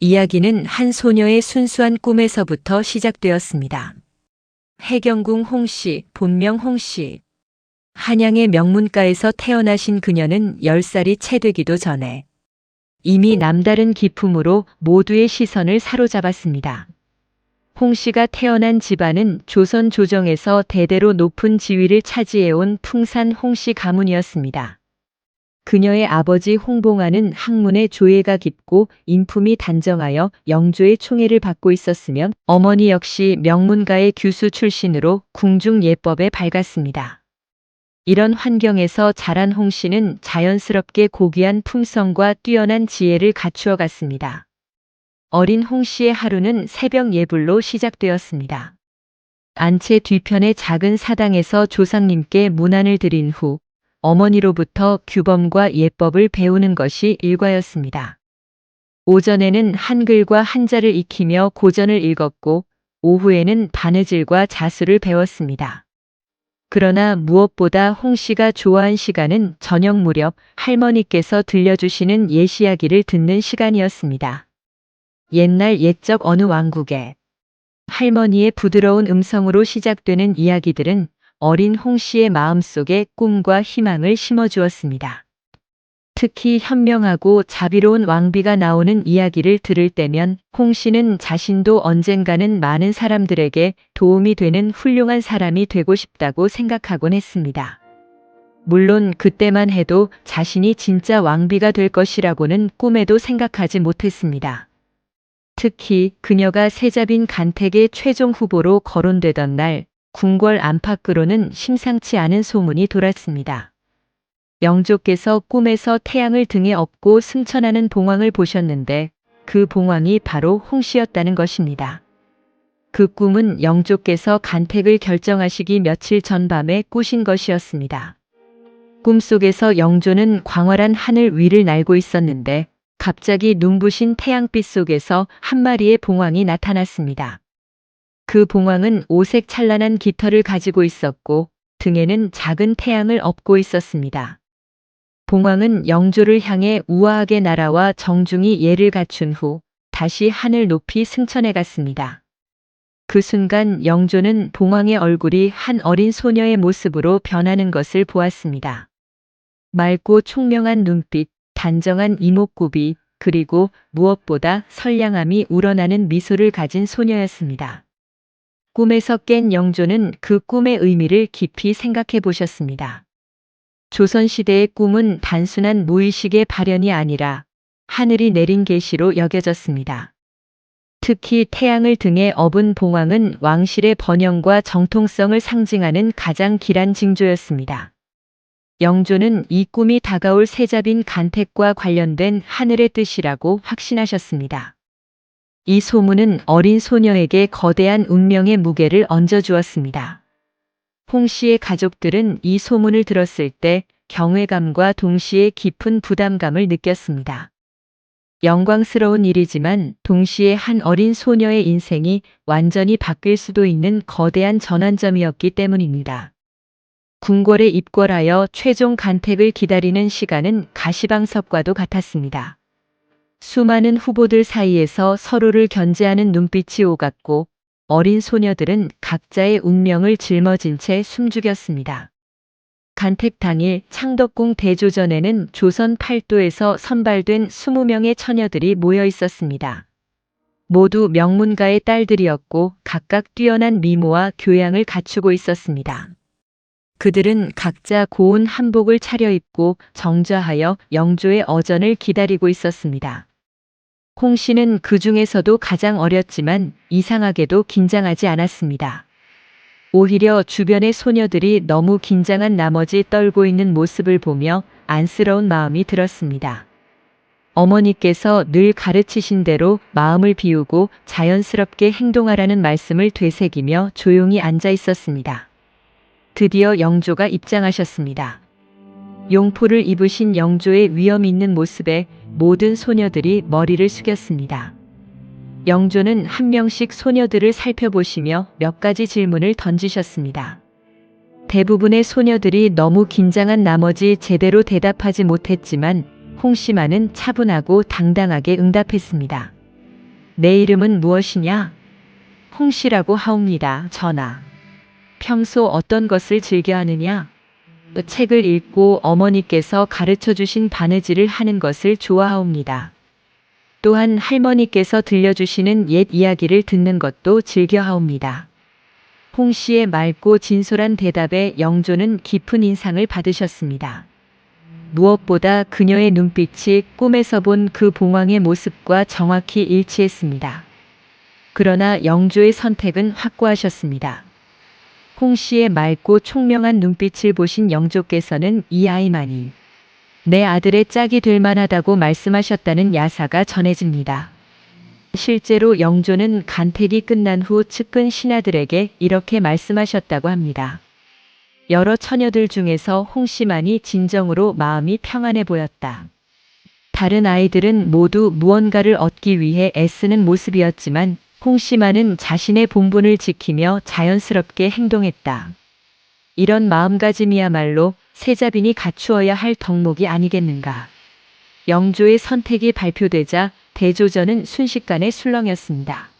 이야기는 한 소녀의 순수한 꿈에서부터 시작되었습니다. 해경궁 홍씨, 본명 홍씨. 한양의 명문가에서 태어나신 그녀는 10살이 채 되기도 전에 이미 남다른 기품으로 모두의 시선을 사로잡았습니다. 홍씨가 태어난 집안은 조선 조정에서 대대로 높은 지위를 차지해온 풍산 홍씨 가문이었습니다. 그녀의 아버지 홍봉안은 학문의 조예가 깊고 인품이 단정하여 영조의 총애를 받고 있었으며 어머니 역시 명문가의 교수 출신으로 궁중 예법에 밝았습니다. 이런 환경에서 자란 홍씨는 자연스럽게 고귀한 품성과 뛰어난 지혜를 갖추어 갔습니다. 어린 홍씨의 하루는 새벽 예불로 시작되었습니다. 안채 뒤편의 작은 사당에서 조상님께 문안을 드린 후 어머니로부터 규범과 예법을 배우는 것이 일과였습니다. 오전에는 한글과 한자를 익히며 고전을 읽었고 오후에는 바느질과 자수를 배웠습니다. 그러나 무엇보다 홍씨가 좋아한 시간은 저녁 무렵 할머니께서 들려주시는 예시이야기를 듣는 시간이었습니다. 옛날 옛적 어느 왕국에 할머니의 부드러운 음성으로 시작되는 이야기들은 어린 홍씨의 마음속에 꿈과 희망을 심어주었습니다. 특히 현명하고 자비로운 왕비가 나오는 이야기를 들을 때면 홍씨는 자신도 언젠가는 많은 사람들에게 도움이 되는 훌륭한 사람이 되고 싶다고 생각하곤 했습니다. 물론 그때만 해도 자신이 진짜 왕비가 될 것이라고는 꿈에도 생각하지 못했습니다. 특히 그녀가 세자빈 간택의 최종 후보로 거론되던 날 궁궐 안팎으로는 심상치 않은 소문이 돌았습니다. 영조께서 꿈에서 태양을 등에 업고 승천하는 봉황을 보셨는데 그 봉황이 바로 홍씨였다는 것입니다. 그 꿈은 영조께서 간택을 결정하시기 며칠 전 밤에 꾸신 것이었습니다. 꿈속에서 영조는 광활한 하늘 위를 날고 있었는데 갑자기 눈부신 태양빛 속에서 한 마리의 봉황이 나타났습니다. 그 봉황은 오색 찬란한 깃털을 가지고 있었고 등에는 작은 태양을 업고 있었습니다. 봉황은 영조를 향해 우아하게 날아와 정중히 예를 갖춘 후 다시 하늘 높이 승천해 갔습니다. 그 순간 영조는 봉황의 얼굴이 한 어린 소녀의 모습으로 변하는 것을 보았습니다. 맑고 총명한 눈빛, 단정한 이목구비, 그리고 무엇보다 선량함이 우러나는 미소를 가진 소녀였습니다. 꿈에서 깬 영조는 그 꿈의 의미를 깊이 생각해 보셨습니다. 조선시대의 꿈은 단순한 무의식의 발현이 아니라 하늘이 내린 계시로 여겨졌습니다. 특히 태양을 등에 업은 봉황은 왕실의 번영과 정통성을 상징하는 가장 길한 징조였습니다. 영조는 이 꿈이 다가올 세자빈 간택과 관련된 하늘의 뜻이라고 확신하셨습니다. 이 소문은 어린 소녀에게 거대한 운명의 무게를 얹어주었습니다. 홍씨의 가족들은 이 소문을 들었을 때 경외감과 동시에 깊은 부담감을 느꼈습니다. 영광스러운 일이지만 동시에 한 어린 소녀의 인생이 완전히 바뀔 수도 있는 거대한 전환점이었기 때문입니다. 궁궐에 입궐하여 최종 간택을 기다리는 시간은 가시방석과도 같았습니다. 수많은 후보들 사이에서 서로를 견제하는 눈빛이 오갔고 어린 소녀들은 각자의 운명을 짊어진 채 숨죽였습니다. 간택 당일 창덕궁 대조전에는 조선 팔도에서 선발된 20명의 처녀들이 모여 있었습니다. 모두 명문가의 딸들이었고 각각 뛰어난 미모와 교양을 갖추고 있었습니다. 그들은 각자 고운 한복을 차려입고 정좌하여 영조의 어전을 기다리고 있었습니다. 홍씨는 그 중에서도 가장 어렸지만 이상하게도 긴장하지 않았습니다. 오히려 주변의 소녀들이 너무 긴장한 나머지 떨고 있는 모습을 보며 안쓰러운 마음이 들었습니다. 어머니께서 늘 가르치신 대로 마음을 비우고 자연스럽게 행동하라는 말씀을 되새기며 조용히 앉아 있었습니다. 드디어 영조가 입장하셨습니다. 용포를 입으신 영조의 위엄 있는 모습에 모든 소녀들이 머리를 숙였습니다. 영조는 한 명씩 소녀들을 살펴보시며 몇 가지 질문을 던지셨습니다. 대부분의 소녀들이 너무 긴장한 나머지 제대로 대답하지 못했지만 홍씨만은 차분하고 당당하게 응답했습니다. 내 이름은 무엇이냐? 홍씨라고 하옵니다, 전하. 평소 어떤 것을 즐겨 하느냐? 책을 읽고 어머니께서 가르쳐 주신 바느질을 하는 것을 좋아하옵니다. 또한 할머니께서 들려주시는 옛 이야기를 듣는 것도 즐겨하옵니다. 홍씨의 맑고 진솔한 대답에 영조는 깊은 인상을 받으셨습니다. 무엇보다 그녀의 눈빛이 꿈에서 본 그 봉황의 모습과 정확히 일치했습니다. 그러나 영조의 선택은 확고하셨습니다. 홍씨의 맑고 총명한 눈빛을 보신 영조께서는 이 아이만이 내 아들의 짝이 될 만하다고 말씀하셨다는 야사가 전해집니다. 실제로 영조는 간택이 끝난 후 측근 신하들에게 이렇게 말씀하셨다고 합니다. 여러 처녀들 중에서 홍씨만이 진정으로 마음이 평안해 보였다. 다른 아이들은 모두 무언가를 얻기 위해 애쓰는 모습이었지만 홍씨만은 자신의 본분을 지키며 자연스럽게 행동했다. 이런 마음가짐이야말로 세자빈이 갖추어야 할 덕목이 아니겠는가. 영조의 선택이 발표되자 대조전은 순식간에 술렁였습니다.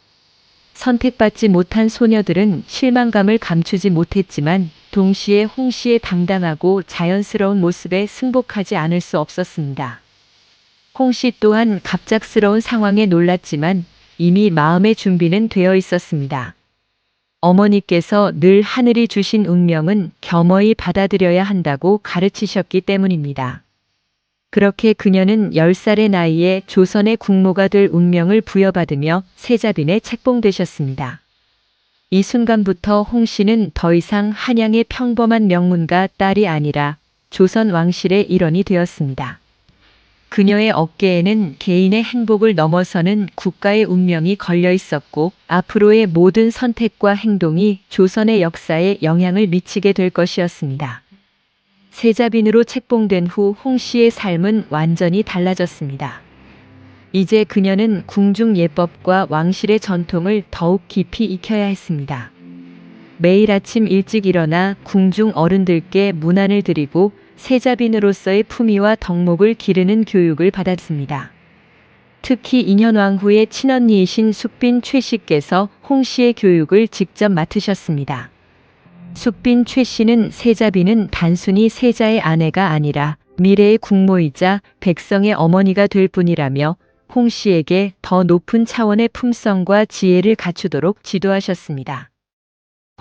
선택받지 못한 소녀들은 실망감을 감추지 못했지만 동시에 홍씨의 당당하고 자연스러운 모습에 승복하지 않을 수 없었습니다. 홍씨 또한 갑작스러운 상황에 놀랐지만 이미 마음의 준비는 되어 있었습니다. 어머니께서 늘 하늘이 주신 운명은 겸허히 받아들여야 한다고 가르치셨기 때문입니다. 그렇게 그녀는 10살의 나이에 조선의 국모가 될 운명을 부여받으며 세자빈에 책봉되셨습니다. 이 순간부터 홍씨는 더 이상 한양의 평범한 명문가 딸이 아니라 조선 왕실의 일원이 되었습니다. 그녀의 어깨에는 개인의 행복을 넘어서는 국가의 운명이 걸려 있었고 앞으로의 모든 선택과 행동이 조선의 역사에 영향을 미치게 될 것이었습니다. 세자빈으로 책봉된 후 홍씨의 삶은 완전히 달라졌습니다. 이제 그녀는 궁중 예법과 왕실의 전통을 더욱 깊이 익혀야 했습니다. 매일 아침 일찍 일어나 궁중 어른들께 문안을 드리고 세자빈으로서의 품위와 덕목을 기르는 교육을 받았습니다. 특히 인현왕후의 친언니이신 숙빈 최씨께서 홍씨의 교육을 직접 맡으셨습니다. 숙빈 최씨는 세자빈은 단순히 세자의 아내가 아니라 미래의 국모이자 백성의 어머니가 될 뿐이라며 홍씨에게 더 높은 차원의 품성과 지혜를 갖추도록 지도하셨습니다.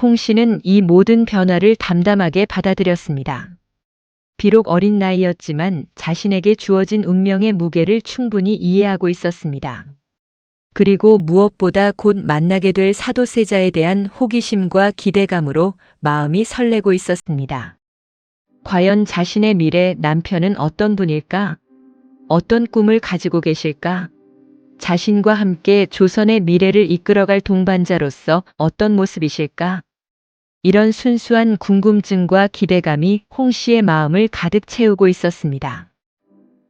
홍씨는 이 모든 변화를 담담하게 받아들였습니다. 비록 어린 나이였지만 자신에게 주어진 운명의 무게를 충분히 이해하고 있었습니다. 그리고 무엇보다 곧 만나게 될 사도세자에 대한 호기심과 기대감으로 마음이 설레고 있었습니다. 과연 자신의 미래 남편은 어떤 분일까? 어떤 꿈을 가지고 계실까? 자신과 함께 조선의 미래를 이끌어갈 동반자로서 어떤 모습이실까? 이런 순수한 궁금증과 기대감이 홍씨의 마음을 가득 채우고 있었습니다.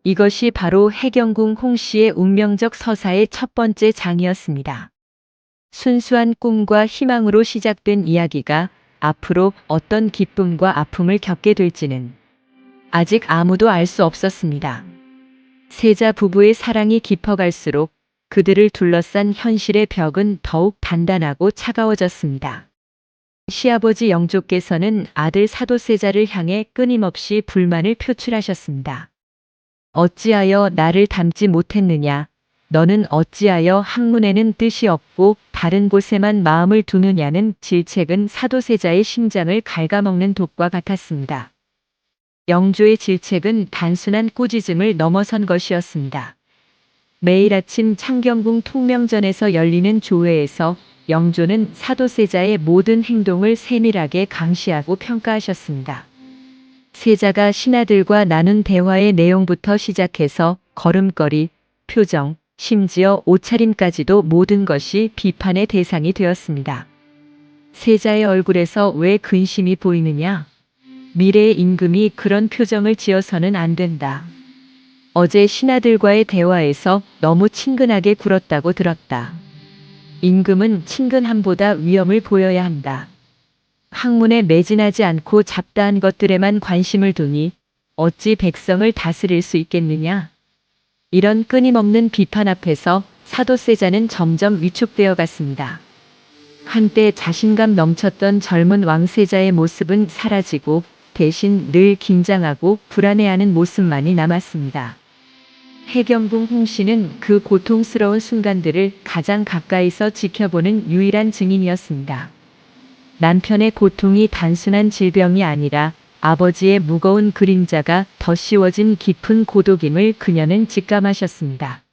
이것이 바로 해경궁 홍씨의 운명적 서사의 첫 번째 장이었습니다. 순수한 꿈과 희망으로 시작된 이야기가 앞으로 어떤 기쁨과 아픔을 겪게 될지는 아직 아무도 알 수 없었습니다. 세자 부부의 사랑이 깊어갈수록 그들을 둘러싼 현실의 벽은 더욱 단단하고 차가워졌습니다. 시아버지 영조께서는 아들 사도세자를 향해 끊임없이 불만을 표출하셨습니다. 어찌하여 나를 닮지 못했느냐? 너는 어찌하여 학문에는 뜻이 없고 다른 곳에만 마음을 두느냐는 질책은 사도세자의 심장을 갉아먹는 독과 같았습니다. 영조의 질책은 단순한 꾸짖음을 넘어선 것이었습니다. 매일 아침 창경궁 통명전에서 열리는 조회에서 영조는 사도세자의 모든 행동을 세밀하게 감시하고 평가하셨습니다. 세자가 신하들과 나눈 대화의 내용부터 시작해서 걸음걸이, 표정, 심지어 옷차림까지도 모든 것이 비판의 대상이 되었습니다. 세자의 얼굴에서 왜 근심이 보이느냐? 미래의 임금이 그런 표정을 지어서는 안 된다. 어제 신하들과의 대화에서 너무 친근하게 굴었다고 들었다. 임금은 친근함보다 위엄을 보여야 한다. 학문에 매진하지 않고 잡다한 것들에만 관심을 두니 어찌 백성을 다스릴 수 있겠느냐? 이런 끊임없는 비판 앞에서 사도세자는 점점 위축되어 갔습니다. 한때 자신감 넘쳤던 젊은 왕세자의 모습은 사라지고 대신 늘 긴장하고 불안해하는 모습만이 남았습니다. 해경궁 홍씨는 그 고통스러운 순간들을 가장 가까이서 지켜보는 유일한 증인이었습니다. 남편의 고통이 단순한 질병이 아니라 아버지의 무거운 그림자가 덧씌워진 깊은 고독임을 그녀는 직감하셨습니다.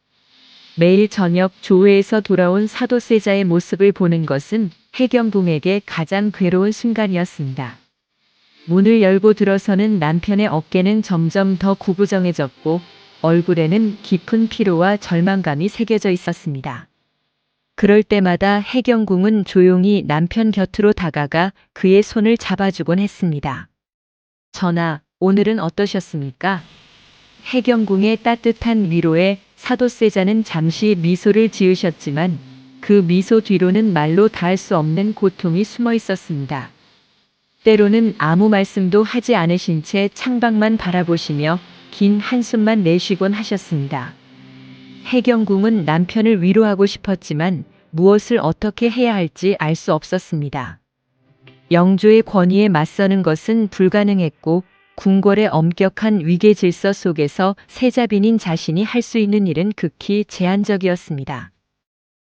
매일 저녁 조회에서 돌아온 사도세자의 모습을 보는 것은 해경궁에게 가장 괴로운 순간이었습니다. 문을 열고 들어서는 남편의 어깨는 점점 더 구부정해졌고 얼굴에는 깊은 피로와 절망감이 새겨져 있었습니다. 그럴 때마다 해경궁은 조용히 남편 곁으로 다가가 그의 손을 잡아주곤 했습니다. 전하, 오늘은 어떠셨습니까? 해경궁의 따뜻한 위로에 사도세자는 잠시 미소를 지으셨지만 그 미소 뒤로는 말로 닿을 수 없는 고통이 숨어 있었습니다. 때로는 아무 말씀도 하지 않으신 채 창밖만 바라보시며 긴 한숨만 내쉬곤 하셨습니다. 해경궁은 남편을 위로하고 싶었지만 무엇을 어떻게 해야 할지 알 수 없었습니다. 영조의 권위에 맞서는 것은 불가능했고 궁궐의 엄격한 위계 질서 속에서 세자빈인 자신이 할 수 있는 일은 극히 제한적이었습니다.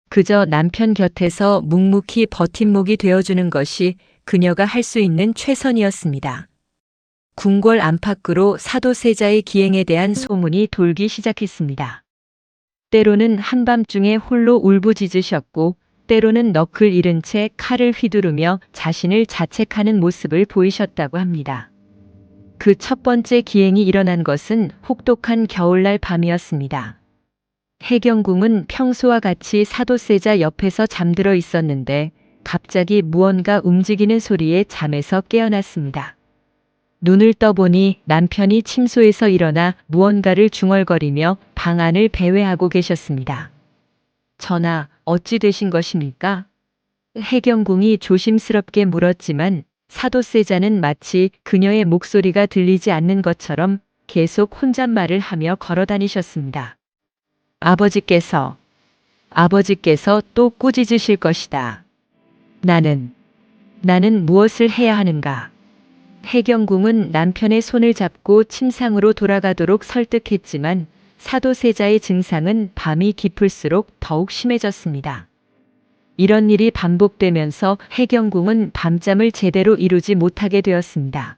그저 남편 곁에서 묵묵히 버팀목이 되어주는 것이 그녀가 할 수 있는 최선이었습니다. 궁궐 안팎으로 사도세자의 기행에 대한 소문이 돌기 시작했습니다. 때로는 한밤중에 홀로 울부짖으셨고 때로는 넋을 잃은 채 칼을 휘두르며 자신을 자책하는 모습을 보이셨다고 합니다. 그 첫 번째 기행이 일어난 것은 혹독한 겨울날 밤이었습니다. 해경궁은 평소와 같이 사도세자 옆에서 잠들어 있었는데 갑자기 무언가 움직이는 소리에 잠에서 깨어났습니다. 눈을 떠보니 남편이 침소에서 일어나 무언가를 중얼거리며 방 안을 배회하고 계셨습니다. 전하, 어찌 되신 것입니까? 해경궁이 조심스럽게 물었지만 사도세자는 마치 그녀의 목소리가 들리지 않는 것처럼 계속 혼잣말을 하며 걸어다니셨습니다. 아버지께서 또 꾸짖으실 것이다. 나는 무엇을 해야 하는가? 해경궁은 남편의 손을 잡고 침상으로 돌아가도록 설득했지만 사도세자의 증상은 밤이 깊을수록 더욱 심해졌습니다. 이런 일이 반복되면서 해경궁은 밤잠을 제대로 이루지 못하게 되었습니다.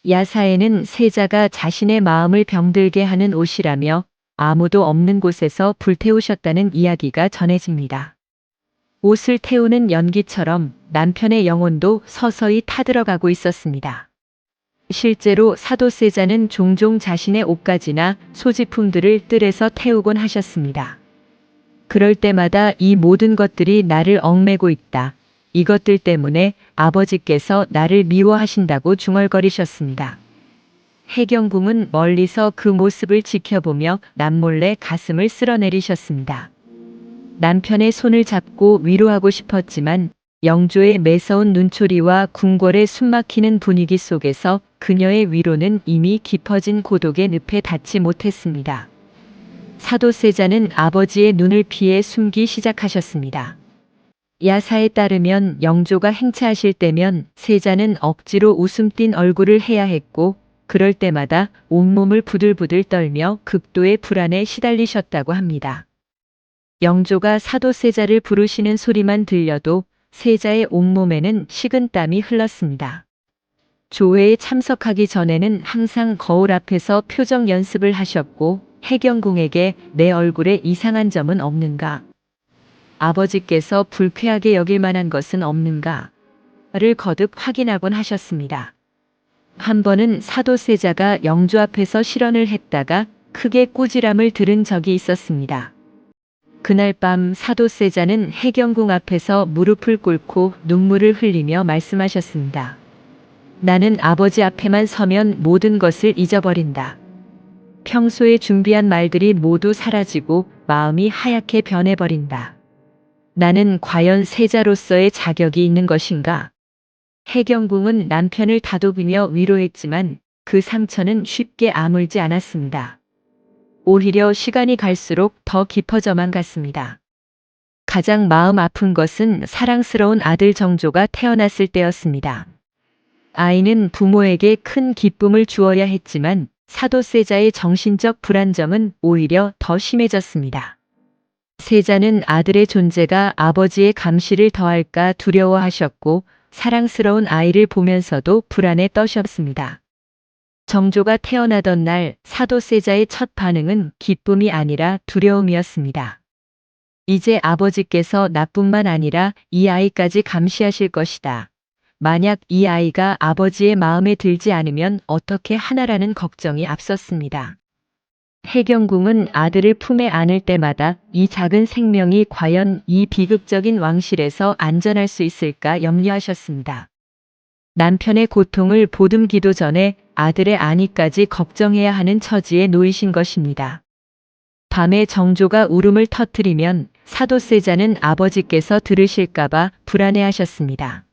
야사에는 세자가 자신의 마음을 병들게 하는 옷이라며 아무도 없는 곳에서 불태우셨다는 이야기가 전해집니다. 옷을 태우는 연기처럼 남편의 영혼도 서서히 타들어가고 있었습니다. 실제로 사도세자는 종종 자신의 옷가지나 소지품들을 뜰에서 태우곤 하셨습니다. 그럴 때마다 이 모든 것들이 나를 얽매고 있다. 이것들 때문에 아버지께서 나를 미워하신다고 중얼거리셨습니다. 해경궁은 멀리서 그 모습을 지켜보며 남몰래 가슴을 쓸어내리셨습니다. 남편의 손을 잡고 위로하고 싶었지만 영조의 매서운 눈초리와 궁궐의 숨막히는 분위기 속에서 그녀의 위로는 이미 깊어진 고독의 늪에 닿지 못했습니다. 사도세자는 아버지의 눈을 피해 숨기 시작하셨습니다. 야사에 따르면 영조가 행차하실 때면 세자는 억지로 웃음 띤 얼굴을 해야 했고 그럴 때마다 온몸을 부들부들 떨며 극도의 불안에 시달리셨다고 합니다. 영조가 사도세자를 부르시는 소리만 들려도 세자의 온몸에는 식은땀이 흘렀습니다. 조회에 참석하기 전에는 항상 거울 앞에서 표정 연습을 하셨고 해경궁에게 내 얼굴에 이상한 점은 없는가? 아버지께서 불쾌하게 여길 만한 것은 없는가?를 거듭 확인하곤 하셨습니다. 한 번은 사도세자가 영조 앞에서 실언을 했다가 크게 꾸지람을 들은 적이 있었습니다. 그날 밤 사도세자는 해경궁 앞에서 무릎을 꿇고 눈물을 흘리며 말씀하셨습니다. 나는 아버지 앞에만 서면 모든 것을 잊어버린다. 평소에 준비한 말들이 모두 사라지고 마음이 하얗게 변해버린다. 나는 과연 세자로서의 자격이 있는 것인가? 해경궁은 남편을 다독이며 위로했지만 그 상처는 쉽게 아물지 않았습니다. 오히려 시간이 갈수록 더 깊어져만 갔습니다. 가장 마음 아픈 것은 사랑스러운 아들 정조가 태어났을 때였습니다. 아이는 부모에게 큰 기쁨을 주어야 했지만 사도세자의 정신적 불안정은 오히려 더 심해졌습니다. 세자는 아들의 존재가 아버지의 감시를 더할까 두려워하셨고 사랑스러운 아이를 보면서도 불안에 떠셨습니다. 정조가 태어나던 날 사도세자의 첫 반응은 기쁨이 아니라 두려움이었습니다. 이제 아버지께서 나뿐만 아니라 이 아이까지 감시하실 것이다. 만약 이 아이가 아버지의 마음에 들지 않으면 어떻게 하나라는 걱정이 앞섰습니다. 해경궁은 아들을 품에 안을 때마다 이 작은 생명이 과연 이 비극적인 왕실에서 안전할 수 있을까 염려하셨습니다. 남편의 고통을 보듬기도 전에 아들의 안위까지 걱정해야 하는 처지에 놓이신 것입니다. 밤에 정조가 울음을 터뜨리면 사도세자는 아버지께서 들으실까봐 불안해하셨습니다.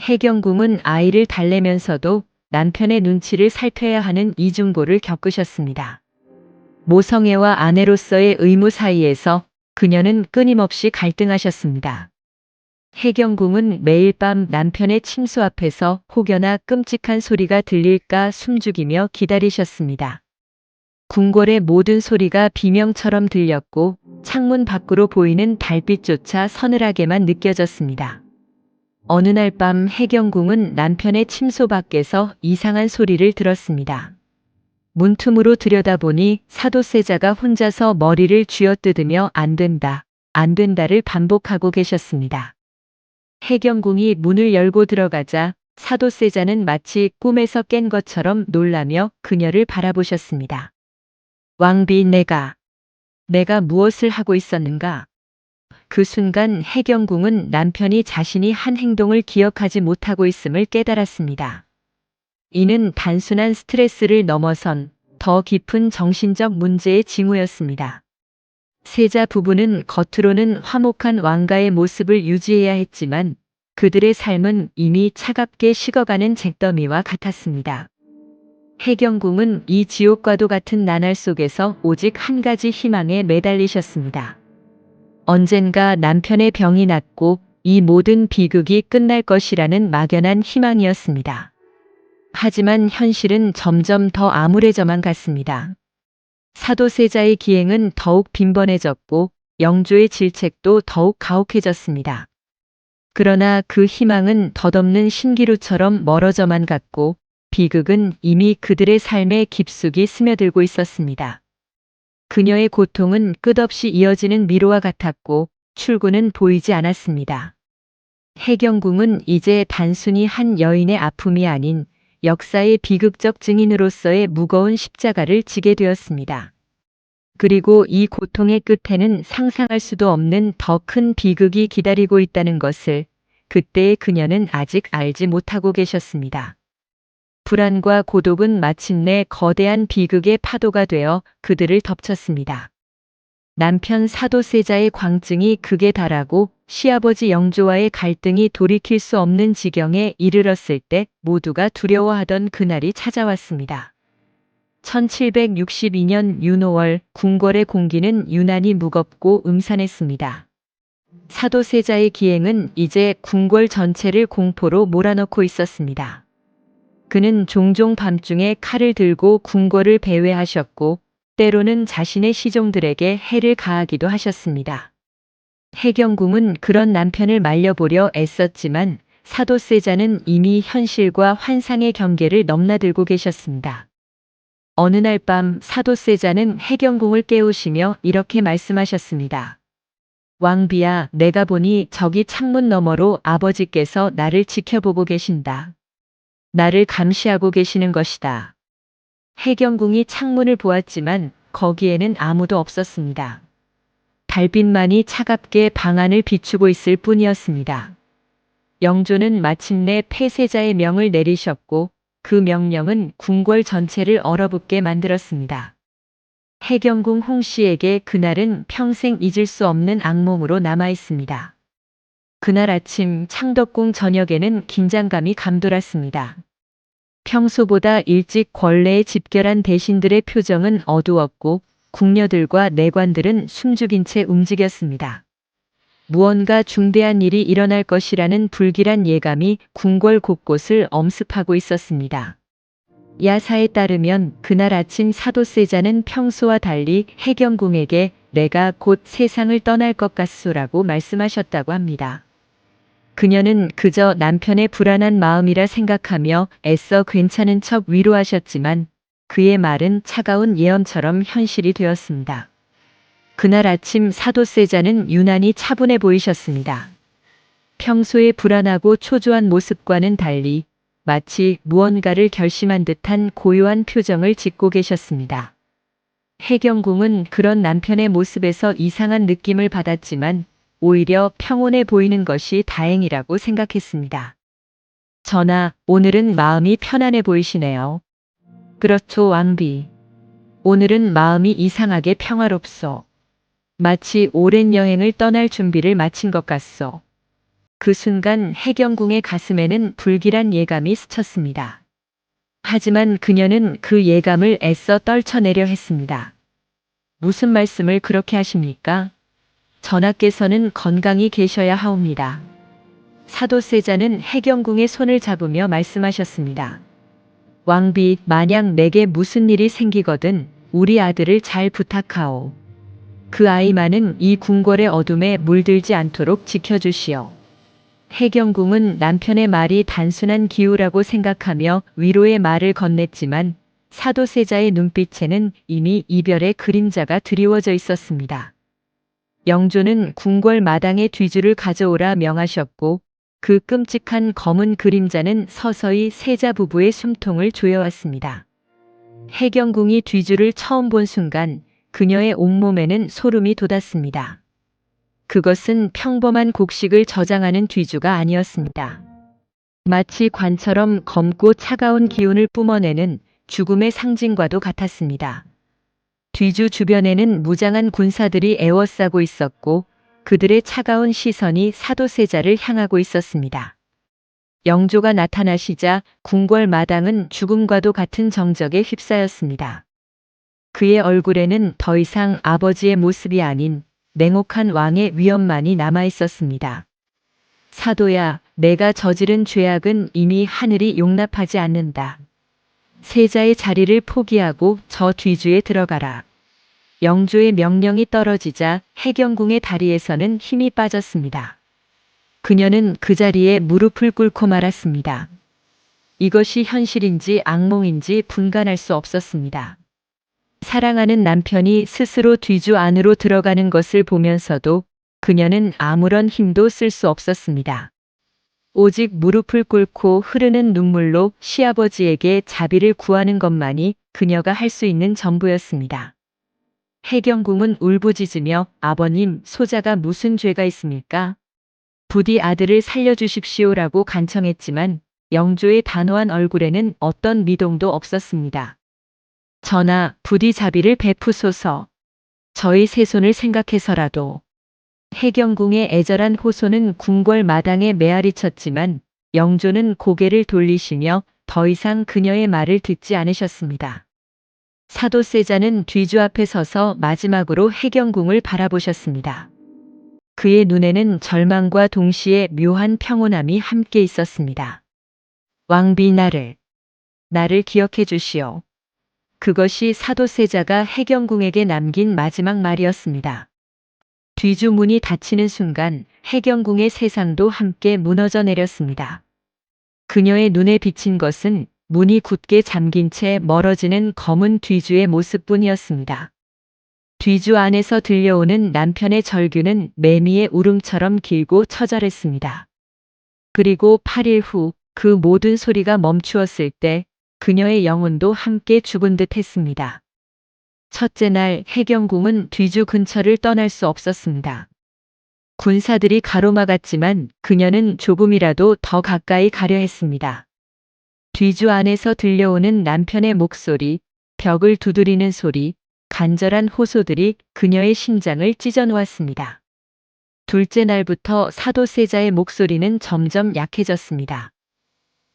해경궁은 아이를 달래면서도 남편의 눈치를 살펴야 하는 이중고를 겪으셨습니다. 모성애와 아내로서의 의무 사이에서 그녀는 끊임없이 갈등하셨습니다. 해경궁은 매일 밤 남편의 침수 앞에서 혹여나 끔찍한 소리가 들릴까 숨죽이며 기다리셨습니다. 궁궐의 모든 소리가 비명처럼 들렸고 창문 밖으로 보이는 달빛조차 서늘하게만 느껴졌습니다. 어느 날 밤 해경궁은 남편의 침소 밖에서 이상한 소리를 들었습니다. 문틈으로 들여다보니 사도세자가 혼자서 머리를 쥐어뜯으며 안 된다, 안 된다를 반복하고 계셨습니다. 해경궁이 문을 열고 들어가자 사도세자는 마치 꿈에서 깬 것처럼 놀라며 그녀를 바라보셨습니다. 왕비 내가 무엇을 하고 있었는가? 그 순간 해경궁은 남편이 자신이 한 행동을 기억하지 못하고 있음을 깨달았습니다. 이는 단순한 스트레스를 넘어선 더 깊은 정신적 문제의 징후였습니다. 세자 부부는 겉으로는 화목한 왕가의 모습을 유지해야 했지만 그들의 삶은 이미 차갑게 식어가는 잿더미와 같았습니다. 해경궁은 이 지옥과도 같은 나날 속에서 오직 한 가지 희망에 매달리셨습니다. 언젠가 남편의 병이 낫고 이 모든 비극이 끝날 것이라는 막연한 희망이었습니다. 하지만 현실은 점점 더 암울해져만 갔습니다. 사도세자의 기행은 더욱 빈번해졌고 영조의 질책도 더욱 가혹해졌습니다. 그러나 그 희망은 덧없는 신기루처럼 멀어져만 갔고 비극은 이미 그들의 삶에 깊숙이 스며들고 있었습니다. 그녀의 고통은 끝없이 이어지는 미로와 같았고 출구는 보이지 않았습니다. 해경궁은 이제 단순히 한 여인의 아픔이 아닌 역사의 비극적 증인으로서의 무거운 십자가를 지게 되었습니다. 그리고 이 고통의 끝에는 상상할 수도 없는 더 큰 비극이 기다리고 있다는 것을 그때의 그녀는 아직 알지 못하고 계셨습니다. 불안과 고독은 마침내 거대한 비극의 파도가 되어 그들을 덮쳤습니다. 남편 사도세자의 광증이 극에 달하고 시아버지 영조와의 갈등이 돌이킬 수 없는 지경에 이르렀을 때 모두가 두려워하던 그날이 찾아왔습니다. 1762년 윤오월 궁궐의 공기는 유난히 무겁고 음산했습니다. 사도세자의 기행은 이제 궁궐 전체를 공포로 몰아넣고 있었습니다. 그는 종종 밤중에 칼을 들고 궁궐을 배회하셨고 때로는 자신의 시종들에게 해를 가하기도 하셨습니다. 해경궁은 그런 남편을 말려보려 애썼지만 사도세자는 이미 현실과 환상의 경계를 넘나들고 계셨습니다. 어느 날 밤 사도세자는 해경궁을 깨우시며 이렇게 말씀하셨습니다. 왕비야, 내가 보니 저기 창문 너머로 아버지께서 나를 지켜보고 계신다. 나를 감시하고 계시는 것이다. 해경궁이 창문을 보았지만 거기에는 아무도 없었습니다. 달빛만이 차갑게 방 안을 비추고 있을 뿐이었습니다. 영조는 마침내 폐쇄자의 명을 내리셨고 그 명령은 궁궐 전체를 얼어붙게 만들었습니다. 해경궁 홍씨에게 그날은 평생 잊을 수 없는 악몽으로 남아 있습니다. 그날 아침 창덕궁 전역에는 긴장감이 감돌았습니다. 평소보다 일찍 권례에 집결한 대신들의 표정은 어두웠고 궁녀들과 내관들은 숨죽인 채 움직였습니다. 무언가 중대한 일이 일어날 것이라는 불길한 예감이 궁궐 곳곳을 엄습하고 있었습니다. 야사에 따르면 그날 아침 사도세자는 평소와 달리 해경궁에게 내가 곧 세상을 떠날 것 같소라고 말씀하셨다고 합니다. 그녀는 그저 남편의 불안한 마음이라 생각하며 애써 괜찮은 척 위로하셨지만 그의 말은 차가운 예언처럼 현실이 되었습니다. 그날 아침 사도세자는 유난히 차분해 보이셨습니다. 평소에 불안하고 초조한 모습과는 달리 마치 무언가를 결심한 듯한 고요한 표정을 짓고 계셨습니다. 해경궁은 그런 남편의 모습에서 이상한 느낌을 받았지만 오히려 평온해 보이는 것이 다행이라고 생각했습니다. 전하, 오늘은 마음이 편안해 보이시네요. 그렇죠, 왕비. 오늘은 마음이 이상하게 평화롭소. 마치 오랜 여행을 떠날 준비를 마친 것 같소. 그 순간 해경궁의 가슴에는 불길한 예감이 스쳤습니다. 하지만 그녀는 그 예감을 애써 떨쳐내려 했습니다. 무슨 말씀을 그렇게 하십니까? 전하께서는 건강히 계셔야 하옵니다. 사도세자는 해경궁의 손을 잡으며 말씀하셨습니다. 왕비, 만약 내게 무슨 일이 생기거든 우리 아들을 잘 부탁하오. 그 아이만은 이 궁궐의 어둠에 물들지 않도록 지켜주시오. 해경궁은 남편의 말이 단순한 기우라고 생각하며 위로의 말을 건넸지만 사도세자의 눈빛에는 이미 이별의 그림자가 드리워져 있었습니다. 영조는 궁궐 마당에 뒤주를 가져오라 명하셨고 그 끔찍한 검은 그림자는 서서히 세자 부부의 숨통을 조여왔습니다. 해경궁이 뒤주를 처음 본 순간 그녀의 온몸에는 소름이 돋았습니다. 그것은 평범한 곡식을 저장하는 뒤주가 아니었습니다. 마치 관처럼 검고 차가운 기운을 뿜어내는 죽음의 상징과도 같았습니다. 뒤주 주변에는 무장한 군사들이 에워싸고 있었고 그들의 차가운 시선이 사도세자를 향하고 있었습니다. 영조가 나타나시자 궁궐 마당은 죽음과도 같은 정적에 휩싸였습니다. 그의 얼굴에는 더 이상 아버지의 모습이 아닌 냉혹한 왕의 위엄만이 남아 있었습니다. 사도야, 내가 저지른 죄악은 이미 하늘이 용납하지 않는다. 세자의 자리를 포기하고 저 뒤주에 들어가라. 영조의 명령이 떨어지자 해경궁의 다리에서는 힘이 빠졌습니다. 그녀는 그 자리에 무릎을 꿇고 말았습니다. 이것이 현실인지 악몽인지 분간할 수 없었습니다. 사랑하는 남편이 스스로 뒤주 안으로 들어가는 것을 보면서도 그녀는 아무런 힘도 쓸 수 없었습니다. 오직 무릎을 꿇고 흐르는 눈물로 시아버지에게 자비를 구하는 것만이 그녀가 할 수 있는 전부였습니다. 해경궁은 울부짖으며 아버님, 소자가 무슨 죄가 있습니까? 부디 아들을 살려주십시오라고 간청했지만 영조의 단호한 얼굴에는 어떤 미동도 없었습니다. 전하, 부디 자비를 베푸소서. 저희 세손을 생각해서라도. 해경궁의 애절한 호소는 궁궐 마당에 메아리 쳤지만 영조는 고개를 돌리시며 더 이상 그녀의 말을 듣지 않으셨습니다. 사도세자는 뒤주 앞에 서서 마지막으로 해경궁을 바라보셨습니다. 그의 눈에는 절망과 동시에 묘한 평온함이 함께 있었습니다. 왕비 나를 기억해 주시오. 그것이 사도세자가 해경궁에게 남긴 마지막 말이었습니다. 뒤주 문이 닫히는 순간 해경궁의 세상도 함께 무너져 내렸습니다. 그녀의 눈에 비친 것은 문이 굳게 잠긴 채 멀어지는 검은 뒤주의 모습뿐이었습니다. 뒤주 안에서 들려오는 남편의 절규는 매미의 울음처럼 길고 처절했습니다. 그리고 8일 후 그 모든 소리가 멈추었을 때 그녀의 영혼도 함께 죽은 듯 했습니다. 첫째 날 해경궁은 뒤주 근처를 떠날 수 없었습니다. 군사들이 가로막았지만 그녀는 조금이라도 더 가까이 가려 했습니다. 뒤주 안에서 들려오는 남편의 목소리, 벽을 두드리는 소리, 간절한 호소들이 그녀의 심장을 찢어놓았습니다. 둘째 날부터 사도세자의 목소리는 점점 약해졌습니다.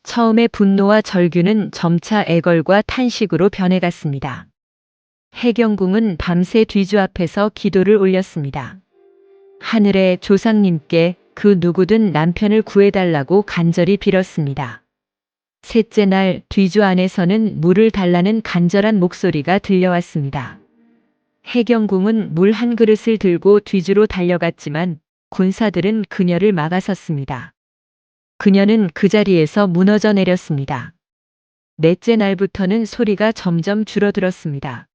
처음에 분노와 절규는 점차 애걸과 탄식으로 변해갔습니다. 해경궁은 밤새 뒤주 앞에서 기도를 올렸습니다. 하늘의 조상님께 그 누구든 남편을 구해달라고 간절히 빌었습니다. 셋째 날 뒤주 안에서는 물을 달라는 간절한 목소리가 들려왔습니다. 해경궁은 물 한 그릇을 들고 뒤주로 달려갔지만 군사들은 그녀를 막아섰습니다. 그녀는 그 자리에서 무너져 내렸습니다. 넷째 날부터는 소리가 점점 줄어들었습니다.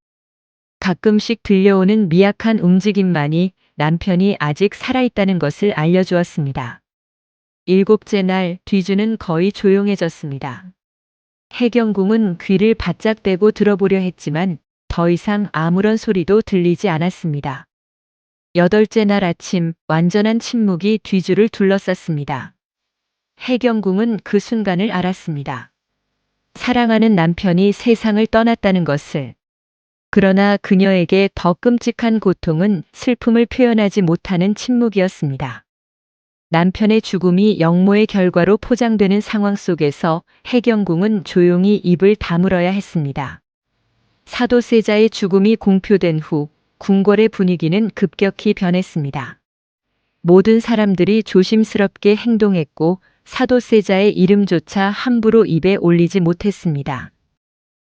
가끔씩 들려오는 미약한 움직임만이 남편이 아직 살아있다는 것을 알려주었습니다. 일곱째 날 뒤주는 거의 조용해졌습니다. 해경궁은 귀를 바짝 대고 들어보려 했지만 더 이상 아무런 소리도 들리지 않았습니다. 여덟째 날 아침 완전한 침묵이 뒤주를 둘러쌌습니다. 해경궁은 그 순간을 알았습니다. 사랑하는 남편이 세상을 떠났다는 것을. 그러나 그녀에게 더 끔찍한 고통은 슬픔을 표현하지 못하는 침묵이었습니다. 남편의 죽음이 영모의 결과로 포장되는 상황 속에서 해경궁은 조용히 입을 다물어야 했습니다. 사도세자의 죽음이 공표된 후 궁궐의 분위기는 급격히 변했습니다. 모든 사람들이 조심스럽게 행동했고 사도세자의 이름조차 함부로 입에 올리지 못했습니다.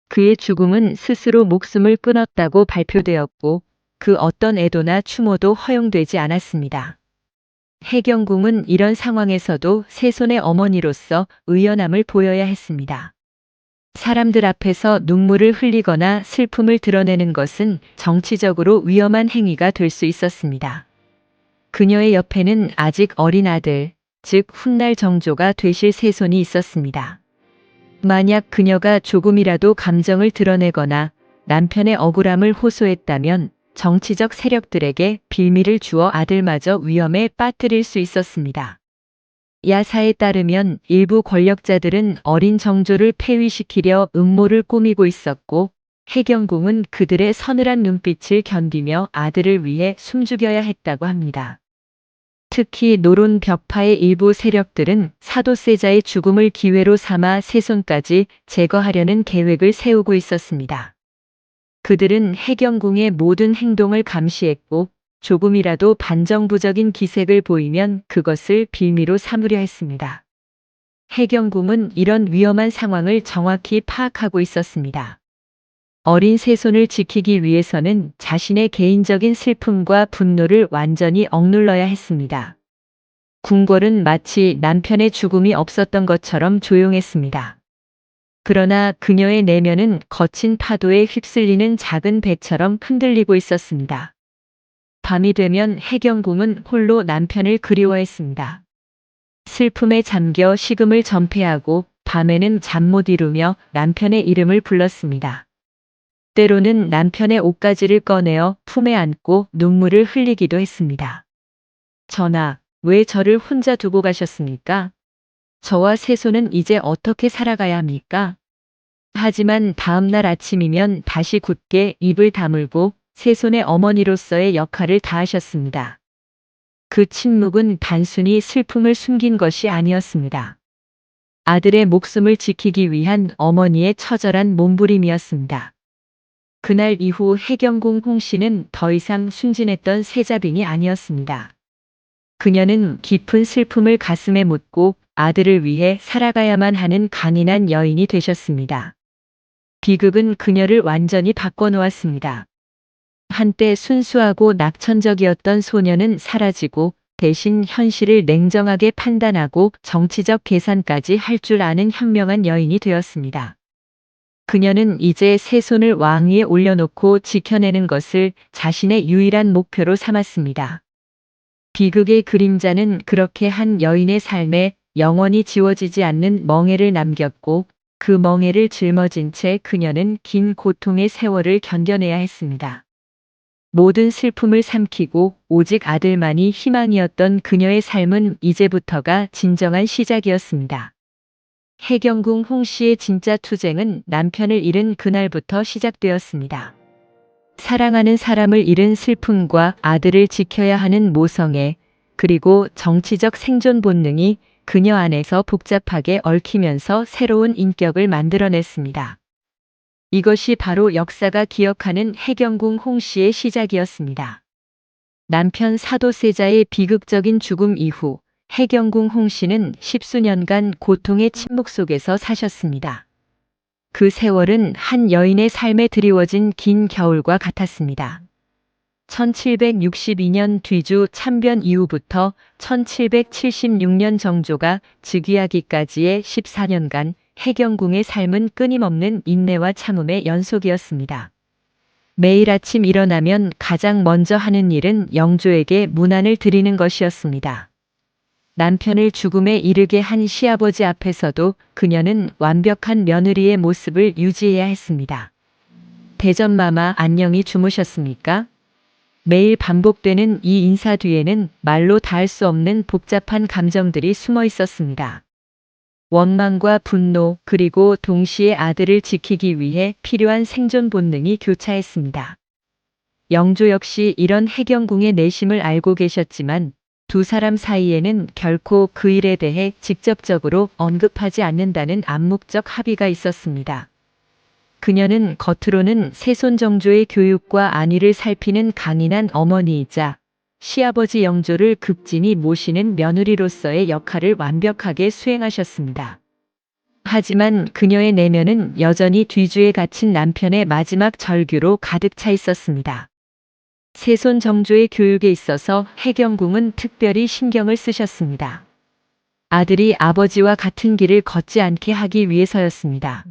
그의 죽음은 스스로 목숨을 끊었다고 발표되었고 그 어떤 애도나 추모도 허용되지 않았습니다. 해경궁은 이런 상황에서도 세손의 어머니로서 의연함을 보여야 했습니다. 사람들 앞에서 눈물을 흘리거나 슬픔을 드러내는 것은 정치적으로 위험한 행위가 될 수 있었습니다. 그녀의 옆에는 아직 어린 아들, 즉 훗날 정조가 되실 세손이 있었습니다. 만약 그녀가 조금이라도 감정을 드러내거나 남편의 억울함을 호소했다면 정치적 세력들에게 빌미를 주어 아들마저 위험에 빠뜨릴 수 있었습니다. 야사에 따르면 일부 권력자들은 어린 정조를 폐위시키려 음모를 꾸미고 있었고 해경궁은 그들의 서늘한 눈빛을 견디며 아들을 위해 숨죽여야 했다고 합니다. 특히 노론 벽파의 일부 세력들은 사도세자의 죽음을 기회로 삼아 세손까지 제거하려는 계획을 세우고 있었습니다. 그들은 해경궁의 모든 행동을 감시했고 조금이라도 반정부적인 기색을 보이면 그것을 빌미로 삼으려 했습니다. 해경궁은 이런 위험한 상황을 정확히 파악하고 있었습니다. 어린 세손을 지키기 위해서는 자신의 개인적인 슬픔과 분노를 완전히 억눌러야 했습니다. 궁궐은 마치 남편의 죽음이 없었던 것처럼 조용했습니다. 그러나 그녀의 내면은 거친 파도에 휩쓸리는 작은 배처럼 흔들리고 있었습니다. 밤이 되면 해경궁은 홀로 남편을 그리워했습니다. 슬픔에 잠겨 식음을 전폐하고 밤에는 잠 못 이루며 남편의 이름을 불렀습니다. 때로는 남편의 옷가지를 꺼내어 품에 안고 눈물을 흘리기도 했습니다. 전하, 왜 저를 혼자 두고 가셨습니까? 저와 세손은 이제 어떻게 살아가야 합니까? 하지만 다음 날 아침이면 다시 굳게 입을 다물고 세손의 어머니로서의 역할을 다하셨습니다. 그 침묵은 단순히 슬픔을 숨긴 것이 아니었습니다. 아들의 목숨을 지키기 위한 어머니의 처절한 몸부림이었습니다. 그날 이후 해경궁 홍씨는 더 이상 순진했던 세자빙이 아니었습니다. 그녀는 깊은 슬픔을 가슴에 묻고 아들을 위해 살아가야만 하는 강인한 여인이 되셨습니다. 비극은 그녀를 완전히 바꿔놓았습니다. 한때 순수하고 낙천적이었던 소녀는 사라지고 대신 현실을 냉정하게 판단하고 정치적 계산까지 할 줄 아는 현명한 여인이 되었습니다. 그녀는 이제 세손을 왕위에 올려놓고 지켜내는 것을 자신의 유일한 목표로 삼았습니다. 비극의 그림자는 그렇게 한 여인의 삶에 영원히 지워지지 않는 멍해를 남겼고 그 멍해를 짊어진 채 그녀는 긴 고통의 세월을 견뎌내야 했습니다. 모든 슬픔을 삼키고 오직 아들만이 희망이었던 그녀의 삶은 이제부터가 진정한 시작이었습니다. 해경궁 홍씨의 진짜 투쟁은 남편을 잃은 그날부터 시작되었습니다. 사랑하는 사람을 잃은 슬픔과 아들을 지켜야 하는 모성애, 그리고 정치적 생존 본능이 그녀 안에서 복잡하게 얽히면서 새로운 인격을 만들어냈습니다. 이것이 바로 역사가 기억하는 해경궁 홍씨의 시작이었습니다. 남편 사도세자의 비극적인 죽음 이후 해경궁 홍씨는 십수년간 고통의 침묵 속에서 사셨습니다. 그 세월은 한 여인의 삶에 드리워진 긴 겨울과 같았습니다. 1762년 뒤주 참변 이후부터 1776년 정조가 즉위하기까지의 14년간 해경궁의 삶은 끊임없는 인내와 참음의 연속이었습니다. 매일 아침 일어나면 가장 먼저 하는 일은 영조에게 문안을 드리는 것이었습니다. 남편을 죽음에 이르게 한 시아버지 앞에서도 그녀는 완벽한 며느리의 모습을 유지해야 했습니다. 대전마마 안녕히 주무셨습니까? 매일 반복되는 이 인사 뒤에는 말로 다 할 수 없는 복잡한 감정들이 숨어 있었습니다. 원망과 분노, 그리고 동시에 아들을 지키기 위해 필요한 생존 본능이 교차했습니다. 영조 역시 이런 해경궁의 내심을 알고 계셨지만 두 사람 사이에는 결코 그 일에 대해 직접적으로 언급하지 않는다는 암묵적 합의가 있었습니다. 그녀는 겉으로는 세손 정조의 교육과 안위를 살피는 강인한 어머니이자 시아버지 영조를 극진히 모시는 며느리로서의 역할을 완벽하게 수행하셨습니다. 하지만 그녀의 내면은 여전히 뒤주에 갇힌 남편의 마지막 절규로 가득 차 있었습니다. 세손 정조의 교육에 있어서 해경궁은 특별히 신경을 쓰셨습니다. 아들이 아버지와 같은 길을 걷지 않게 하기 위해서였습니다.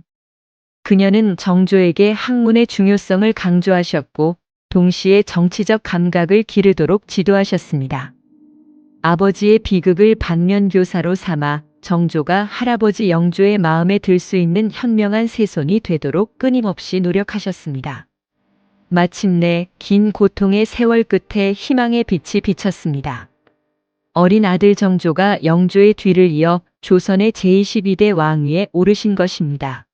그녀는 정조에게 학문의 중요성을 강조하셨고 동시에 정치적 감각을 기르도록 지도하셨습니다. 아버지의 비극을 반면교사로 삼아 정조가 할아버지 영조의 마음에 들 수 있는 현명한 세손이 되도록 끊임없이 노력하셨습니다. 마침내 긴 고통의 세월 끝에 희망의 빛이 비쳤습니다. 어린 아들 정조가 영조의 뒤를 이어 조선의 제22대 왕위에 오르신 것입니다.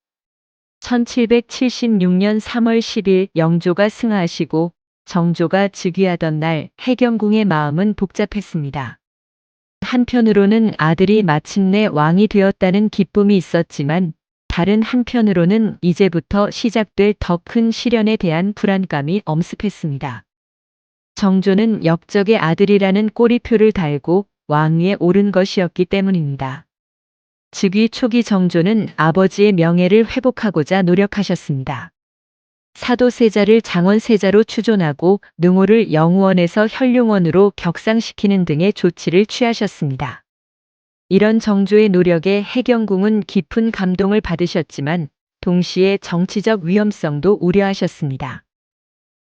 1776년 3월 10일 영조가 승하하시고 정조가 즉위하던 날 해경궁의 마음은 복잡했습니다. 한편으로는 아들이 마침내 왕이 되었다는 기쁨이 있었지만 다른 한편으로는 이제부터 시작될 더 큰 시련에 대한 불안감이 엄습했습니다. 정조는 역적의 아들이라는 꼬리표를 달고 왕위에 오른 것이었기 때문입니다. 즉위 초기 정조는 아버지의 명예를 회복하고자 노력하셨습니다. 사도세자를 장원세자로 추존하고 능호를 영우원에서 현룡원으로 격상시키는 등의 조치를 취하셨습니다. 이런 정조의 노력에 해경궁은 깊은 감동을 받으셨지만 동시에 정치적 위험성도 우려하셨습니다.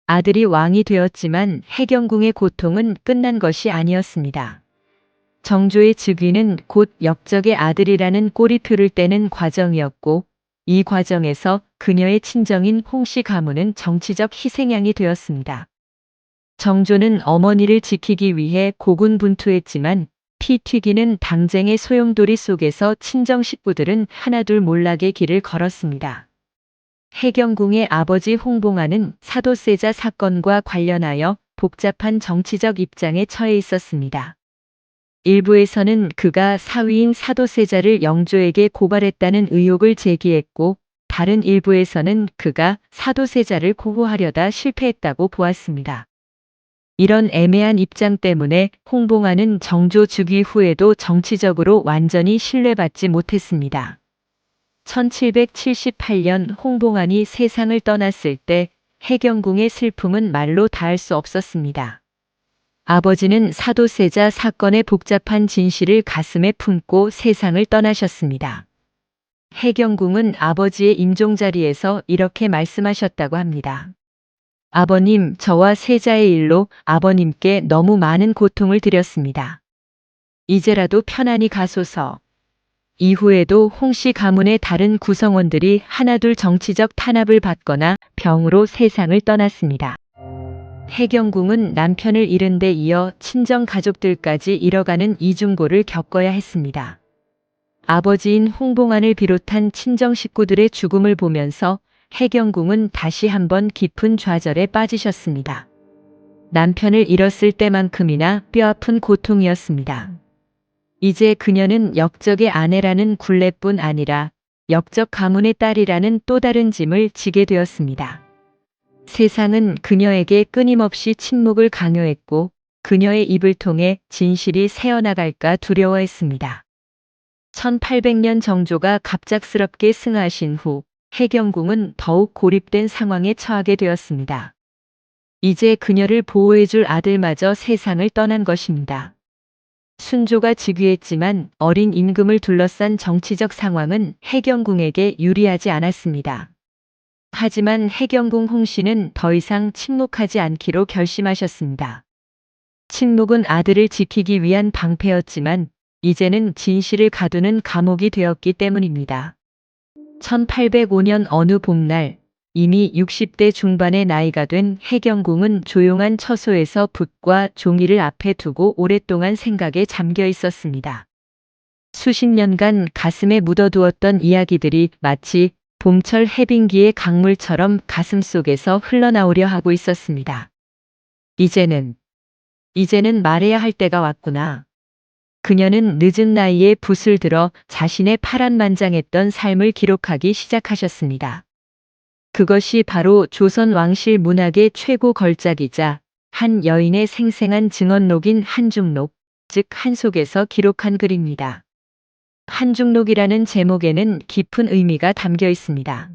아들이 왕이 되었지만 해경궁의 고통은 끝난 것이 아니었습니다. 정조의 즉위는 곧 역적의 아들이라는 꼬리표를 떼는 과정이었고 이 과정에서 그녀의 친정인 홍씨 가문은 정치적 희생양이 되었습니다. 정조는 어머니를 지키기 위해 고군분투했지만 피 튀기는 당쟁의 소용돌이 속에서 친정 식구들은 하나둘 몰락의 길을 걸었습니다. 해경궁의 아버지 홍봉안은 사도세자 사건과 관련하여 복잡한 정치적 입장에 처해 있었습니다. 일부에서는 그가 사위인 사도세자를 영조에게 고발했다는 의혹을 제기했고 다른 일부에서는 그가 사도세자를 고호하려다 실패했다고 보았습니다. 이런 애매한 입장 때문에 홍봉안은 정조 즉위 후에도 정치적으로 완전히 신뢰받지 못했습니다. 1778년 홍봉안이 세상을 떠났을 때 해경궁의 슬픔은 말로 다할 수 없었습니다. 아버지는 사도세자 사건의 복잡한 진실을 가슴에 품고 세상을 떠나셨습니다. 해경궁은 아버지의 임종자리에서 이렇게 말씀하셨다고 합니다. 아버님, 저와 세자의 일로 아버님께 너무 많은 고통을 드렸습니다. 이제라도 편안히 가소서. 이후에도 홍씨 가문의 다른 구성원들이 하나둘 정치적 탄압을 받거나 병으로 세상을 떠났습니다. 해경궁은 남편을 잃은 데 이어 친정 가족들까지 잃어가는 이중고를 겪어야 했습니다. 아버지인 홍봉안을 비롯한 친정 식구들의 죽음을 보면서 해경궁은 다시 한번 깊은 좌절에 빠지셨습니다. 남편을 잃었을 때만큼이나 뼈아픈 고통이었습니다. 이제 그녀는 역적의 아내라는 굴레뿐 아니라 역적 가문의 딸이라는 또 다른 짐을 지게 되었습니다. 세상은 그녀에게 끊임없이 침묵을 강요했고 그녀의 입을 통해 진실이 새어나갈까 두려워했습니다. 1800년 정조가 갑작스럽게 승하신 후 해경궁은 더욱 고립된 상황에 처하게 되었습니다. 이제 그녀를 보호해줄 아들마저 세상을 떠난 것입니다. 순조가 즉위했지만 어린 임금을 둘러싼 정치적 상황은 해경궁에게 유리하지 않았습니다. 하지만 해경궁 홍씨는 더 이상 침묵하지 않기로 결심하셨습니다. 침묵은 아들을 지키기 위한 방패였지만 이제는 진실을 가두는 감옥이 되었기 때문입니다. 1805년 어느 봄날 이미 60대 중반의 나이가 된 해경궁은 조용한 처소에서 붓과 종이를 앞에 두고 오랫동안 생각에 잠겨 있었습니다. 수십 년간 가슴에 묻어두었던 이야기들이 마치 봄철 해빙기의 강물처럼 가슴속에서 흘러나오려 하고 있었습니다. 이제는 말해야 할 때가 왔구나. 그녀는 늦은 나이에 붓을 들어 자신의 파란만장했던 삶을 기록하기 시작하셨습니다. 그것이 바로 조선 왕실 문학의 최고 걸작이자 한 여인의 생생한 증언록인 한중록, 즉 한속에서 기록한 글입니다. 한중록이라는 제목에는 깊은 의미가 담겨 있습니다.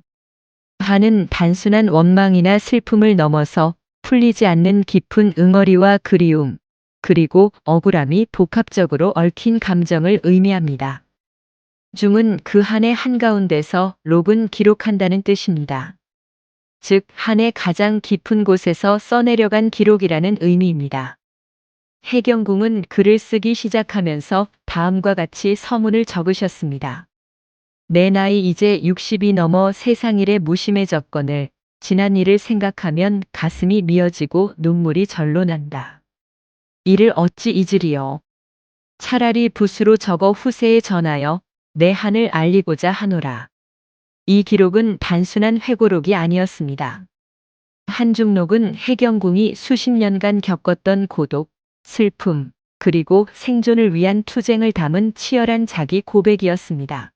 한은 단순한 원망이나 슬픔을 넘어서 풀리지 않는 깊은 응어리와 그리움, 그리고 억울함이 복합적으로 얽힌 감정을 의미합니다. 중은 그 한의 한가운데서 록은 기록한다는 뜻입니다. 즉, 한의 가장 깊은 곳에서 써내려간 기록이라는 의미입니다. 해경궁은 글을 쓰기 시작하면서 다음과 같이 서문을 적으셨습니다. 내 나이 이제 60이 넘어 세상 일에 무심해졌거늘 지난 일을 생각하면 가슴이 미어지고 눈물이 절로 난다. 이를 어찌 잊으리요. 차라리 붓으로 적어 후세에 전하여 내 한을 알리고자 하노라. 이 기록은 단순한 회고록이 아니었습니다. 한중록은 해경궁이 수십 년간 겪었던 고독, 슬픔, 그리고 생존을 위한 투쟁을 담은 치열한 자기 고백이었습니다.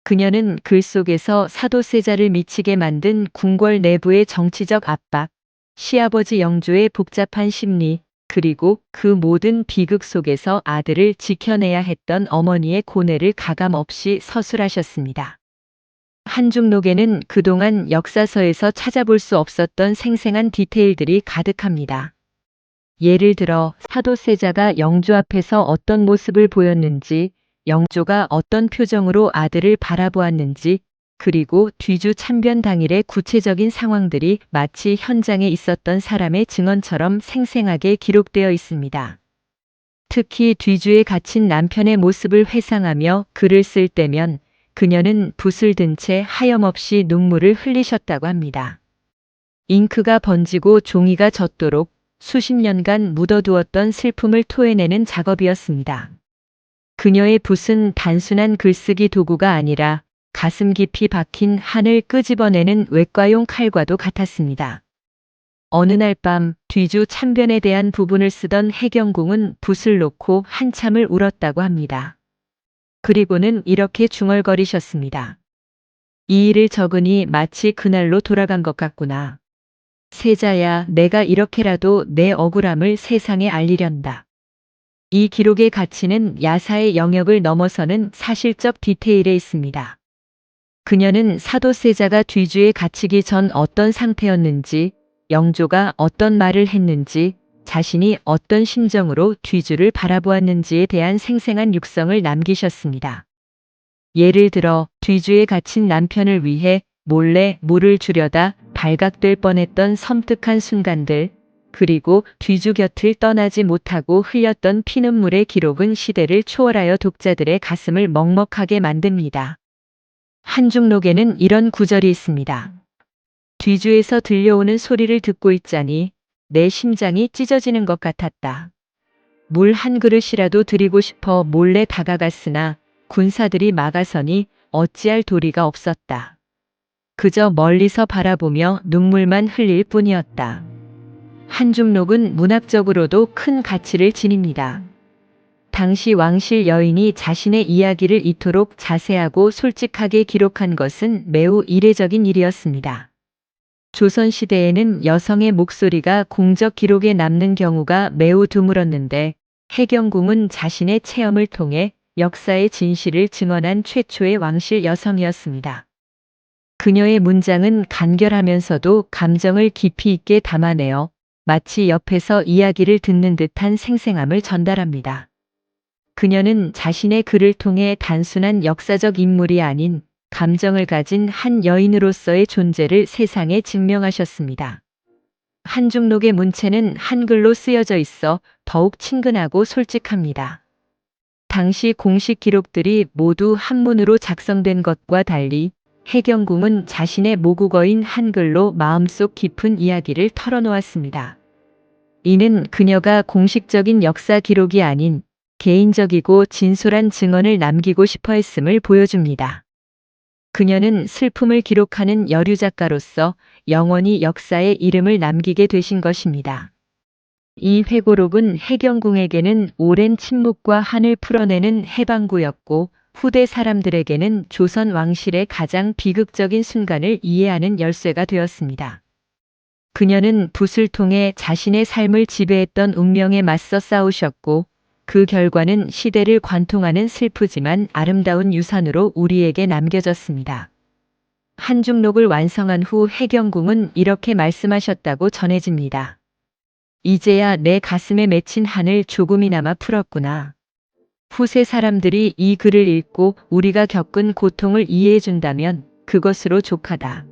그녀는 글 속에서 사도세자를 미치게 만든 궁궐 내부의 정치적 압박, 시아버지 영조의 복잡한 심리, 그리고 그 모든 비극 속에서 아들을 지켜내야 했던 어머니의 고뇌를 가감없이 서술하셨습니다. 한중록에는 그동안 역사서에서 찾아볼 수 없었던 생생한 디테일들이 가득합니다. 예를 들어 사도세자가 영조 앞에서 어떤 모습을 보였는지, 영조가 어떤 표정으로 아들을 바라보았는지, 그리고 뒤주 참변 당일의 구체적인 상황들이 마치 현장에 있었던 사람의 증언처럼 생생하게 기록되어 있습니다. 특히 뒤주에 갇힌 남편의 모습을 회상하며 글을 쓸 때면 그녀는 붓을 든 채 하염없이 눈물을 흘리셨다고 합니다. 잉크가 번지고 종이가 젖도록 수십 년간 묻어두었던 슬픔을 토해내는 작업이었습니다. 그녀의 붓은 단순한 글쓰기 도구가 아니라 가슴 깊이 박힌 한을 끄집어내는 외과용 칼과도 같았습니다. 어느 날 밤 뒤주 참변에 대한 부분을 쓰던 해경궁은 붓을 놓고 한참을 울었다고 합니다. 그리고는 이렇게 중얼거리셨습니다. 이 일을 적으니 마치 그날로 돌아간 것 같구나. 세자야, 내가 이렇게라도 내 억울함을 세상에 알리련다. 이 기록의 가치는 야사의 영역을 넘어서는 사실적 디테일에 있습니다. 그녀는 사도세자가 뒤주에 갇히기 전 어떤 상태였는지, 영조가 어떤 말을 했는지, 자신이 어떤 심정으로 뒤주를 바라보았는지에 대한 생생한 육성을 남기셨습니다. 예를 들어 뒤주에 갇힌 남편을 위해 몰래 물을 주려다 발각될 뻔했던 섬뜩한 순간들, 그리고 뒤주 곁을 떠나지 못하고 흘렸던 피눈물의 기록은 시대를 초월하여 독자들의 가슴을 먹먹하게 만듭니다. 한중록에는 이런 구절이 있습니다. 뒤주에서 들려오는 소리를 듣고 있자니 내 심장이 찢어지는 것 같았다. 물 한 그릇이라도 드리고 싶어 몰래 다가갔으나 군사들이 막아서니 어찌할 도리가 없었다. 그저 멀리서 바라보며 눈물만 흘릴 뿐이었다. 한중록은 문학적으로도 큰 가치를 지닙니다. 당시 왕실 여인이 자신의 이야기를 이토록 자세하고 솔직하게 기록한 것은 매우 이례적인 일이었습니다. 조선시대에는 여성의 목소리가 공적 기록에 남는 경우가 매우 드물었는데 해경궁은 자신의 체험을 통해 역사의 진실을 증언한 최초의 왕실 여성이었습니다. 그녀의 문장은 간결하면서도 감정을 깊이 있게 담아내어 마치 옆에서 이야기를 듣는 듯한 생생함을 전달합니다. 그녀는 자신의 글을 통해 단순한 역사적 인물이 아닌 감정을 가진 한 여인으로서의 존재를 세상에 증명하셨습니다. 한중록의 문체는 한글로 쓰여져 있어 더욱 친근하고 솔직합니다. 당시 공식 기록들이 모두 한문으로 작성된 것과 달리 해경궁은 자신의 모국어인 한글로 마음속 깊은 이야기를 털어놓았습니다. 이는 그녀가 공식적인 역사 기록이 아닌 개인적이고 진솔한 증언을 남기고 싶어 했음을 보여줍니다. 그녀는 슬픔을 기록하는 여류 작가로서 영원히 역사에 이름을 남기게 되신 것입니다. 이 회고록은 해경궁에게는 오랜 침묵과 한을 풀어내는 해방구였고 후대 사람들에게는 조선 왕실의 가장 비극적인 순간을 이해하는 열쇠가 되었습니다. 그녀는 붓을 통해 자신의 삶을 지배했던 운명에 맞서 싸우셨고 그 결과는 시대를 관통하는 슬프지만 아름다운 유산으로 우리에게 남겨졌습니다. 한중록을 완성한 후 해경궁은 이렇게 말씀하셨다고 전해집니다. 이제야 내 가슴에 맺힌 한을 조금이나마 풀었구나. 후세 사람들이 이 글을 읽고 우리가 겪은 고통을 이해해 준다면 그것으로 족하다.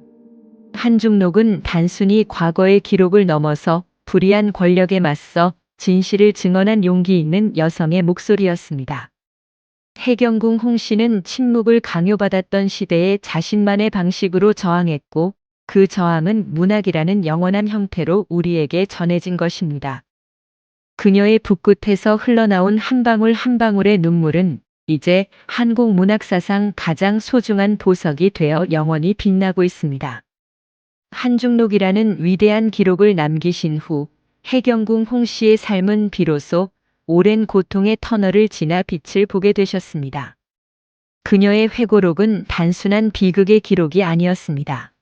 한중록은 단순히 과거의 기록을 넘어서 불의한 권력에 맞서 진실을 증언한 용기 있는 여성의 목소리였습니다. 해경궁 홍씨는 침묵을 강요받았던 시대에 자신만의 방식으로 저항했고 그 저항은 문학이라는 영원한 형태로 우리에게 전해진 것입니다. 그녀의 붓끝에서 흘러나온 한 방울 한 방울의 눈물은 이제 한국 문학사상 가장 소중한 보석이 되어 영원히 빛나고 있습니다. 한중록이라는 위대한 기록을 남기신 후 해경궁 홍씨의 삶은 비로소 오랜 고통의 터널을 지나 빛을 보게 되셨습니다. 그녀의 회고록은 단순한 비극의 기록이 아니었습니다.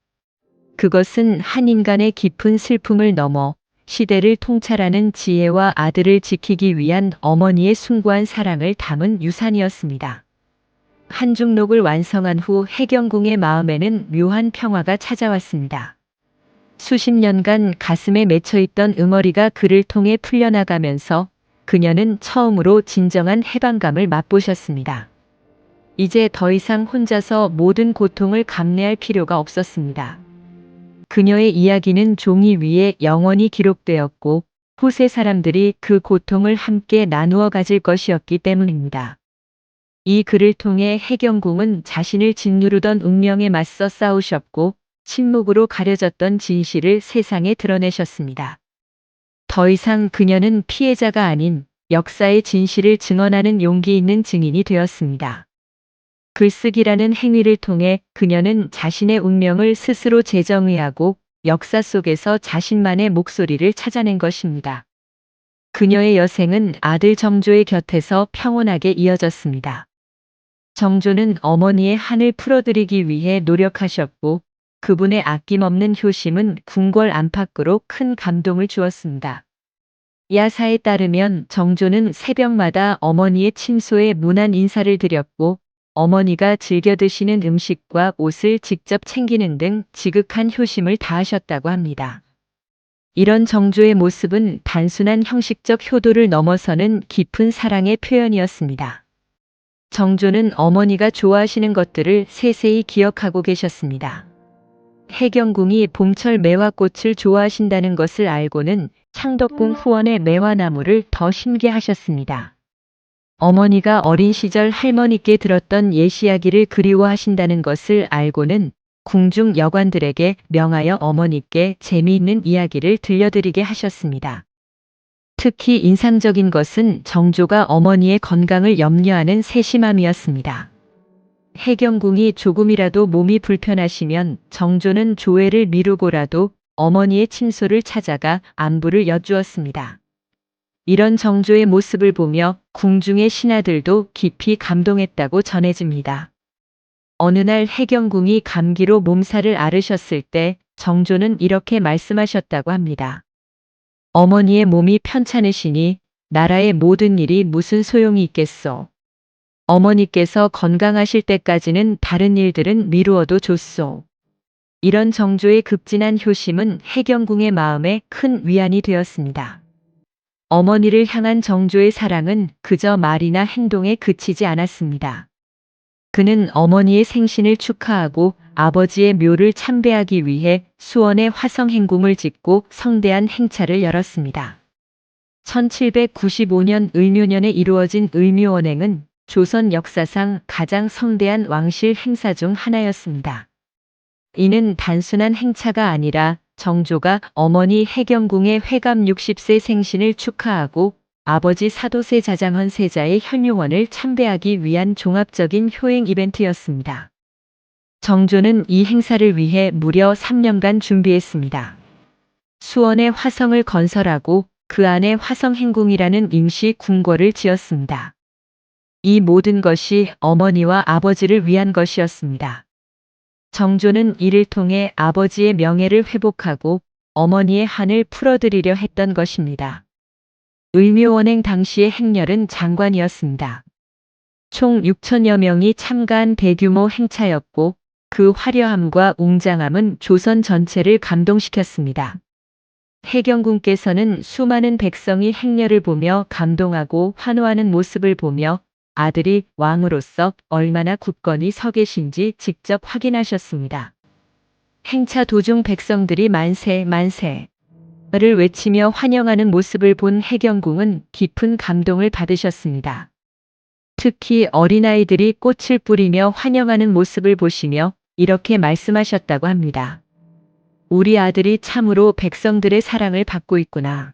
그것은 한 인간의 깊은 슬픔을 넘어 시대를 통찰하는 지혜와 아들을 지키기 위한 어머니의 숭고한 사랑을 담은 유산이었습니다. 한중록을 완성한 후 해경궁의 마음에는 묘한 평화가 찾아왔습니다. 수십 년간 가슴에 맺혀있던 응어리가 그를 통해 풀려나가면서 그녀는 처음으로 진정한 해방감을 맛보셨습니다. 이제 더 이상 혼자서 모든 고통을 감내할 필요가 없었습니다. 그녀의 이야기는 종이 위에 영원히 기록되었고 후세 사람들이 그 고통을 함께 나누어 가질 것이었기 때문입니다. 이 글을 통해 해경궁은 자신을 짓누르던 운명에 맞서 싸우셨고 침묵으로 가려졌던 진실을 세상에 드러내셨습니다. 더 이상 그녀는 피해자가 아닌 역사의 진실을 증언하는 용기 있는 증인이 되었습니다. 글쓰기라는 행위를 통해 그녀는 자신의 운명을 스스로 재정의하고 역사 속에서 자신만의 목소리를 찾아낸 것입니다. 그녀의 여생은 아들 정조의 곁에서 평온하게 이어졌습니다. 정조는 어머니의 한을 풀어드리기 위해 노력하셨고 그분의 아낌없는 효심은 궁궐 안팎으로 큰 감동을 주었습니다. 야사에 따르면 정조는 새벽마다 어머니의 침소에 문안 인사를 드렸고 어머니가 즐겨 드시는 음식과 옷을 직접 챙기는 등 지극한 효심을 다하셨다고 합니다. 이런 정조의 모습은 단순한 형식적 효도를 넘어서는 깊은 사랑의 표현이었습니다. 정조는 어머니가 좋아하시는 것들을 세세히 기억하고 계셨습니다. 해경궁이 봄철 매화꽃을 좋아하신다는 것을 알고는 창덕궁 후원의 매화나무를 더 심게 하셨습니다. 어머니가 어린 시절 할머니께 들었던 예시야기를 그리워하신다는 것을 알고는 궁중 여관들에게 명하여 어머니께 재미있는 이야기를 들려드리게 하셨습니다. 특히 인상적인 것은 정조가 어머니의 건강을 염려하는 세심함이었습니다. 해경궁이 조금이라도 몸이 불편하시면 정조는 조회를 미루고라도 어머니의 침소를 찾아가 안부를 여쭈었습니다. 이런 정조의 모습을 보며 궁중의 신하들도 깊이 감동했다고 전해집니다. 어느 날 해경궁이 감기로 몸살을 앓으셨을 때 정조는 이렇게 말씀하셨다고 합니다. 어머니의 몸이 편찮으시니 나라의 모든 일이 무슨 소용이 있겠소. 어머니께서 건강하실 때까지는 다른 일들은 미루어도 좋소. 이런 정조의 급진한 효심은 해경궁의 마음에 큰 위안이 되었습니다. 어머니를 향한 정조의 사랑은 그저 말이나 행동에 그치지 않았습니다. 그는 어머니의 생신을 축하하고 아버지의 묘를 참배하기 위해 수원에 화성행궁을 짓고 성대한 행차를 열었습니다. 1795년 을묘년에 이루어진 을묘원행은 조선 역사상 가장 성대한 왕실 행사 중 하나였습니다. 이는 단순한 행차가 아니라 정조가 어머니 해경궁의 회감 60세 생신을 축하하고 아버지 사도세 자장헌 세자의 현묘원을 참배하기 위한 종합적인 효행 이벤트였습니다. 정조는 이 행사를 위해 무려 3년간 준비했습니다. 수원에 화성을 건설하고 그 안에 화성행궁이라는 임시 궁궐을 지었습니다. 이 모든 것이 어머니와 아버지를 위한 것이었습니다. 정조는 이를 통해 아버지의 명예를 회복하고 어머니의 한을 풀어드리려 했던 것입니다. 을묘원행 당시의 행렬은 장관이었습니다. 총 6천여 명이 참가한 대규모 행차였고 그 화려함과 웅장함은 조선 전체를 감동시켰습니다. 해경궁께서는 수많은 백성이 행렬을 보며 감동하고 환호하는 모습을 보며 아들이 왕으로서 얼마나 굳건히 서 계신지 직접 확인하셨습니다. 행차 도중 백성들이 만세 만세 를 외치며 환영하는 모습을 본 해경궁은 깊은 감동을 받으셨습니다. 특히 어린아이들이 꽃을 뿌리며 환영하는 모습을 보시며 이렇게 말씀하셨다고 합니다. 우리 아들이 참으로 백성들의 사랑을 받고 있구나.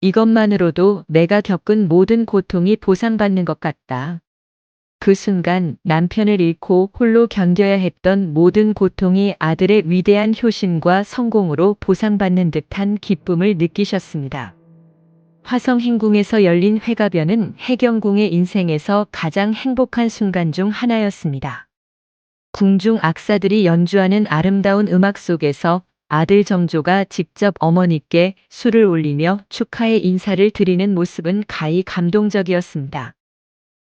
이것만으로도 내가 겪은 모든 고통이 보상받는 것 같다. 그 순간 남편을 잃고 홀로 견뎌야 했던 모든 고통이 아들의 위대한 효심과 성공으로 보상받는 듯한 기쁨을 느끼셨습니다. 화성행궁에서 열린 회가변은 해경궁의 인생에서 가장 행복한 순간 중 하나였습니다. 궁중 악사들이 연주하는 아름다운 음악 속에서 아들 정조가 직접 어머니께 술을 올리며 축하의 인사를 드리는 모습은 가히 감동적이었습니다.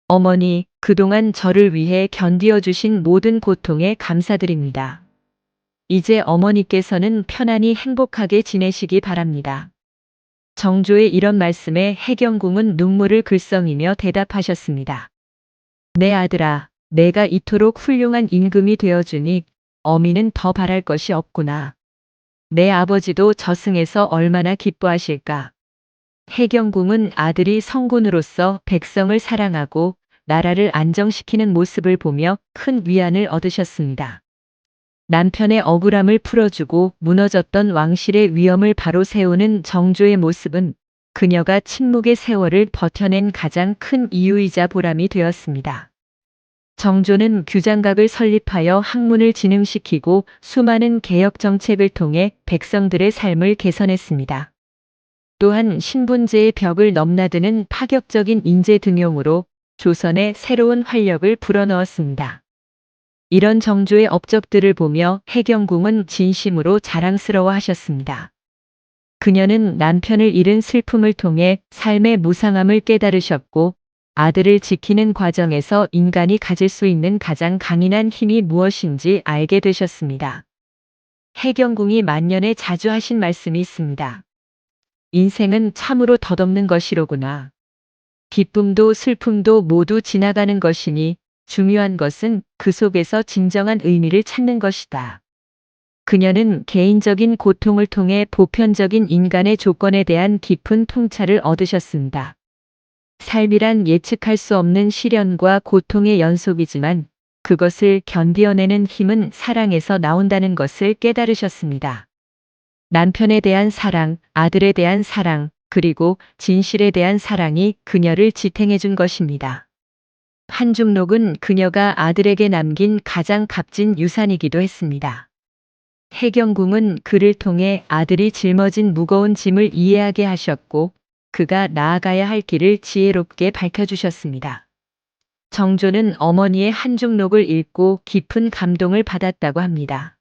어머니, 그동안 저를 위해 견디어 주신 모든 고통에 감사드립니다. 이제 어머니께서는 편안히 행복하게 지내시기 바랍니다. 정조의 이런 말씀에 해경궁은 눈물을 글썽이며 대답하셨습니다. 내 아들아, 내가 이토록 훌륭한 임금이 되어주니 어미는 더 바랄 것이 없구나. 내 아버지도 저승에서 얼마나 기뻐하실까. 해경궁은 아들이 성군으로서 백성을 사랑하고 나라를 안정시키는 모습을 보며 큰 위안을 얻으셨습니다. 남편의 억울함을 풀어주고 무너졌던 왕실의 위엄을 바로 세우는 정조의 모습은 그녀가 침묵의 세월을 버텨낸 가장 큰 이유이자 보람이 되었습니다. 정조는 규장각을 설립하여 학문을 진흥시키고 수많은 개혁 정책을 통해 백성들의 삶을 개선했습니다. 또한 신분제의 벽을 넘나드는 파격적인 인재 등용으로 조선에 새로운 활력을 불어넣었습니다. 이런 정조의 업적들을 보며 해경궁은 진심으로 자랑스러워하셨습니다. 그녀는 남편을 잃은 슬픔을 통해 삶의 무상함을 깨달으셨고 아들을 지키는 과정에서 인간이 가질 수 있는 가장 강인한 힘이 무엇인지 알게 되셨습니다. 해경궁이 만년에 자주 하신 말씀이 있습니다. 인생은 참으로 덧없는 것이로구나. 기쁨도 슬픔도 모두 지나가는 것이니 중요한 것은 그 속에서 진정한 의미를 찾는 것이다. 그녀는 개인적인 고통을 통해 보편적인 인간의 조건에 대한 깊은 통찰을 얻으셨습니다. 삶이란 예측할 수 없는 시련과 고통의 연속이지만 그것을 견디어내는 힘은 사랑에서 나온다는 것을 깨달으셨습니다. 남편에 대한 사랑, 아들에 대한 사랑, 그리고 진실에 대한 사랑이 그녀를 지탱해 준 것입니다. 한중록은 그녀가 아들에게 남긴 가장 값진 유산이기도 했습니다. 해경궁은 그를 통해 아들이 짊어진 무거운 짐을 이해하게 하셨고 그가 나아가야 할 길을 지혜롭게 밝혀주셨습니다. 정조는 어머니의 한중록을 읽고 깊은 감동을 받았다고 합니다.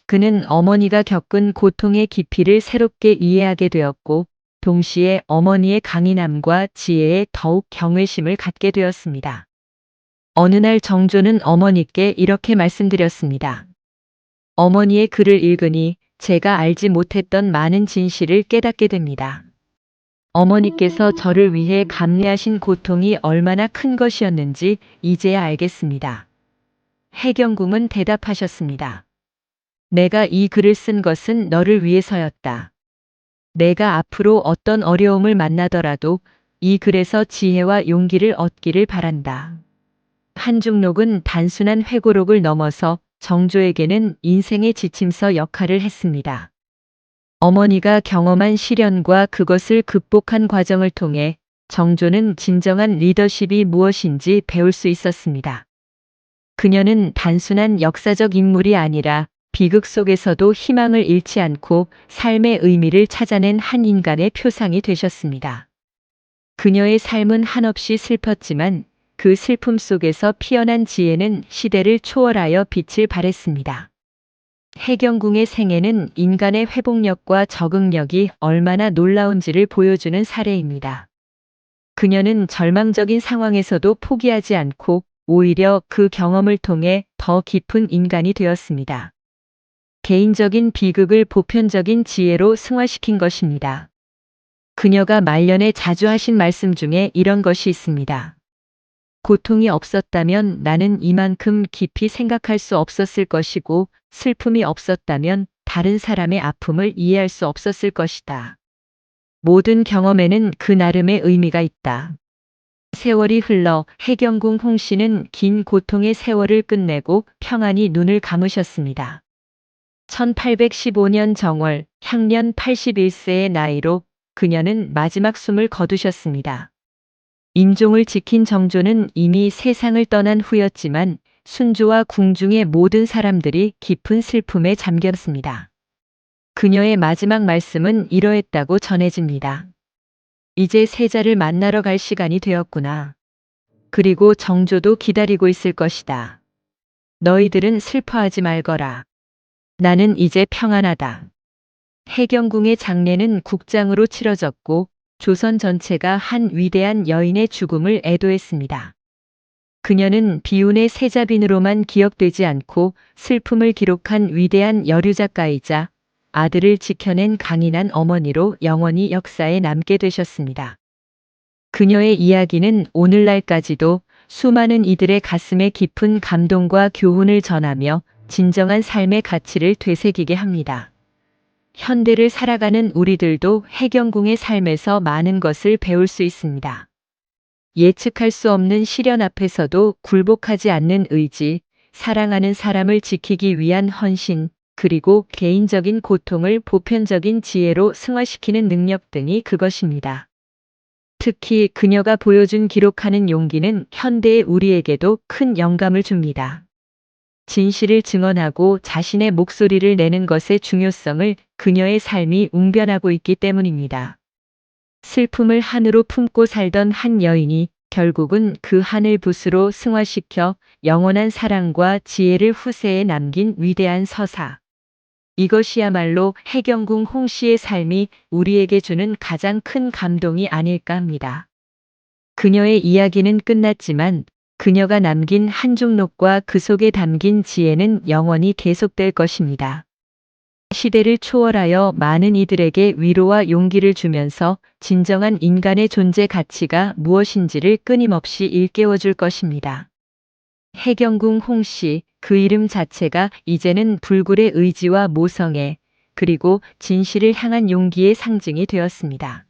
그는 어머니가 겪은 고통의 깊이를 새롭게 이해하게 되었고, 동시에 어머니의 강인함과 지혜에 더욱 경외심을 갖게 되었습니다. 어느 날 정조는 어머니께 이렇게 말씀드렸습니다. 어머니의 글을 읽으니 제가 알지 못했던 많은 진실을 깨닫게 됩니다. 어머니께서 저를 위해 감내하신 고통이 얼마나 큰 것이었는지 이제야 알겠습니다. 해경궁은 대답하셨습니다. 내가 이 글을 쓴 것은 너를 위해서였다. 내가 앞으로 어떤 어려움을 만나더라도 이 글에서 지혜와 용기를 얻기를 바란다. 한중록은 단순한 회고록을 넘어서 정조에게는 인생의 지침서 역할을 했습니다. 어머니가 경험한 시련과 그것을 극복한 과정을 통해 정조는 진정한 리더십이 무엇인지 배울 수 있었습니다. 그녀는 단순한 역사적 인물이 아니라 비극 속에서도 희망을 잃지 않고 삶의 의미를 찾아낸 한 인간의 표상이 되셨습니다. 그녀의 삶은 한없이 슬펐지만 그 슬픔 속에서 피어난 지혜는 시대를 초월하여 빛을 발했습니다. 해경궁의 생애는 인간의 회복력과 적응력이 얼마나 놀라운지를 보여주는 사례입니다. 그녀는 절망적인 상황에서도 포기하지 않고 오히려 그 경험을 통해 더 깊은 인간이 되었습니다. 개인적인 비극을 보편적인 지혜로 승화시킨 것입니다. 그녀가 말년에 자주 하신 말씀 중에 이런 것이 있습니다. 고통이 없었다면 나는 이만큼 깊이 생각할 수 없었을 것이고, 슬픔이 없었다면 다른 사람의 아픔을 이해할 수 없었을 것이다. 모든 경험에는 그 나름의 의미가 있다. 세월이 흘러 해경궁 홍씨는 긴 고통의 세월을 끝내고 평안히 눈을 감으셨습니다. 1815년 정월, 향년 81세의 나이로 그녀는 마지막 숨을 거두셨습니다. 임종을 지킨 정조는 이미 세상을 떠난 후였지만 순조와 궁중의 모든 사람들이 깊은 슬픔에 잠겼습니다. 그녀의 마지막 말씀은 이러했다고 전해집니다. 이제 세자를 만나러 갈 시간이 되었구나. 그리고 정조도 기다리고 있을 것이다. 너희들은 슬퍼하지 말거라. 나는 이제 평안하다. 해경궁의 장례는 국장으로 치러졌고 조선 전체가 한 위대한 여인의 죽음을 애도했습니다. 그녀는 비운의 세자빈으로만 기억되지 않고 슬픔을 기록한 위대한 여류 작가이자 아들을 지켜낸 강인한 어머니로 영원히 역사에 남게 되셨습니다. 그녀의 이야기는 오늘날까지도 수많은 이들의 가슴에 깊은 감동과 교훈을 전하며 진정한 삶의 가치를 되새기게 합니다. 현대를 살아가는 우리들도 해경궁의 삶에서 많은 것을 배울 수 있습니다. 예측할 수 없는 시련 앞에서도 굴복하지 않는 의지, 사랑하는 사람을 지키기 위한 헌신, 그리고 개인적인 고통을 보편적인 지혜로 승화시키는 능력 등이 그것입니다. 특히 그녀가 보여준 기록하는 용기는 현대의 우리에게도 큰 영감을 줍니다. 진실을 증언하고 자신의 목소리를 내는 것의 중요성을 그녀의 삶이 웅변하고 있기 때문입니다. 슬픔을 한으로 품고 살던 한 여인이 결국은 그 한을 붓으로 승화시켜 영원한 사랑과 지혜를 후세에 남긴 위대한 서사. 이것이야말로 해경궁 홍씨의 삶이 우리에게 주는 가장 큰 감동이 아닐까 합니다. 그녀의 이야기는 끝났지만 그녀가 남긴 한중록과 그 속에 담긴 지혜는 영원히 계속될 것입니다. 시대를 초월하여 많은 이들에게 위로와 용기를 주면서 진정한 인간의 존재 가치가 무엇인지를 끊임없이 일깨워 줄 것입니다. 해경궁 홍씨, 그 이름 자체가 이제는 불굴의 의지와 모성애, 그리고 진실을 향한 용기의 상징이 되었습니다.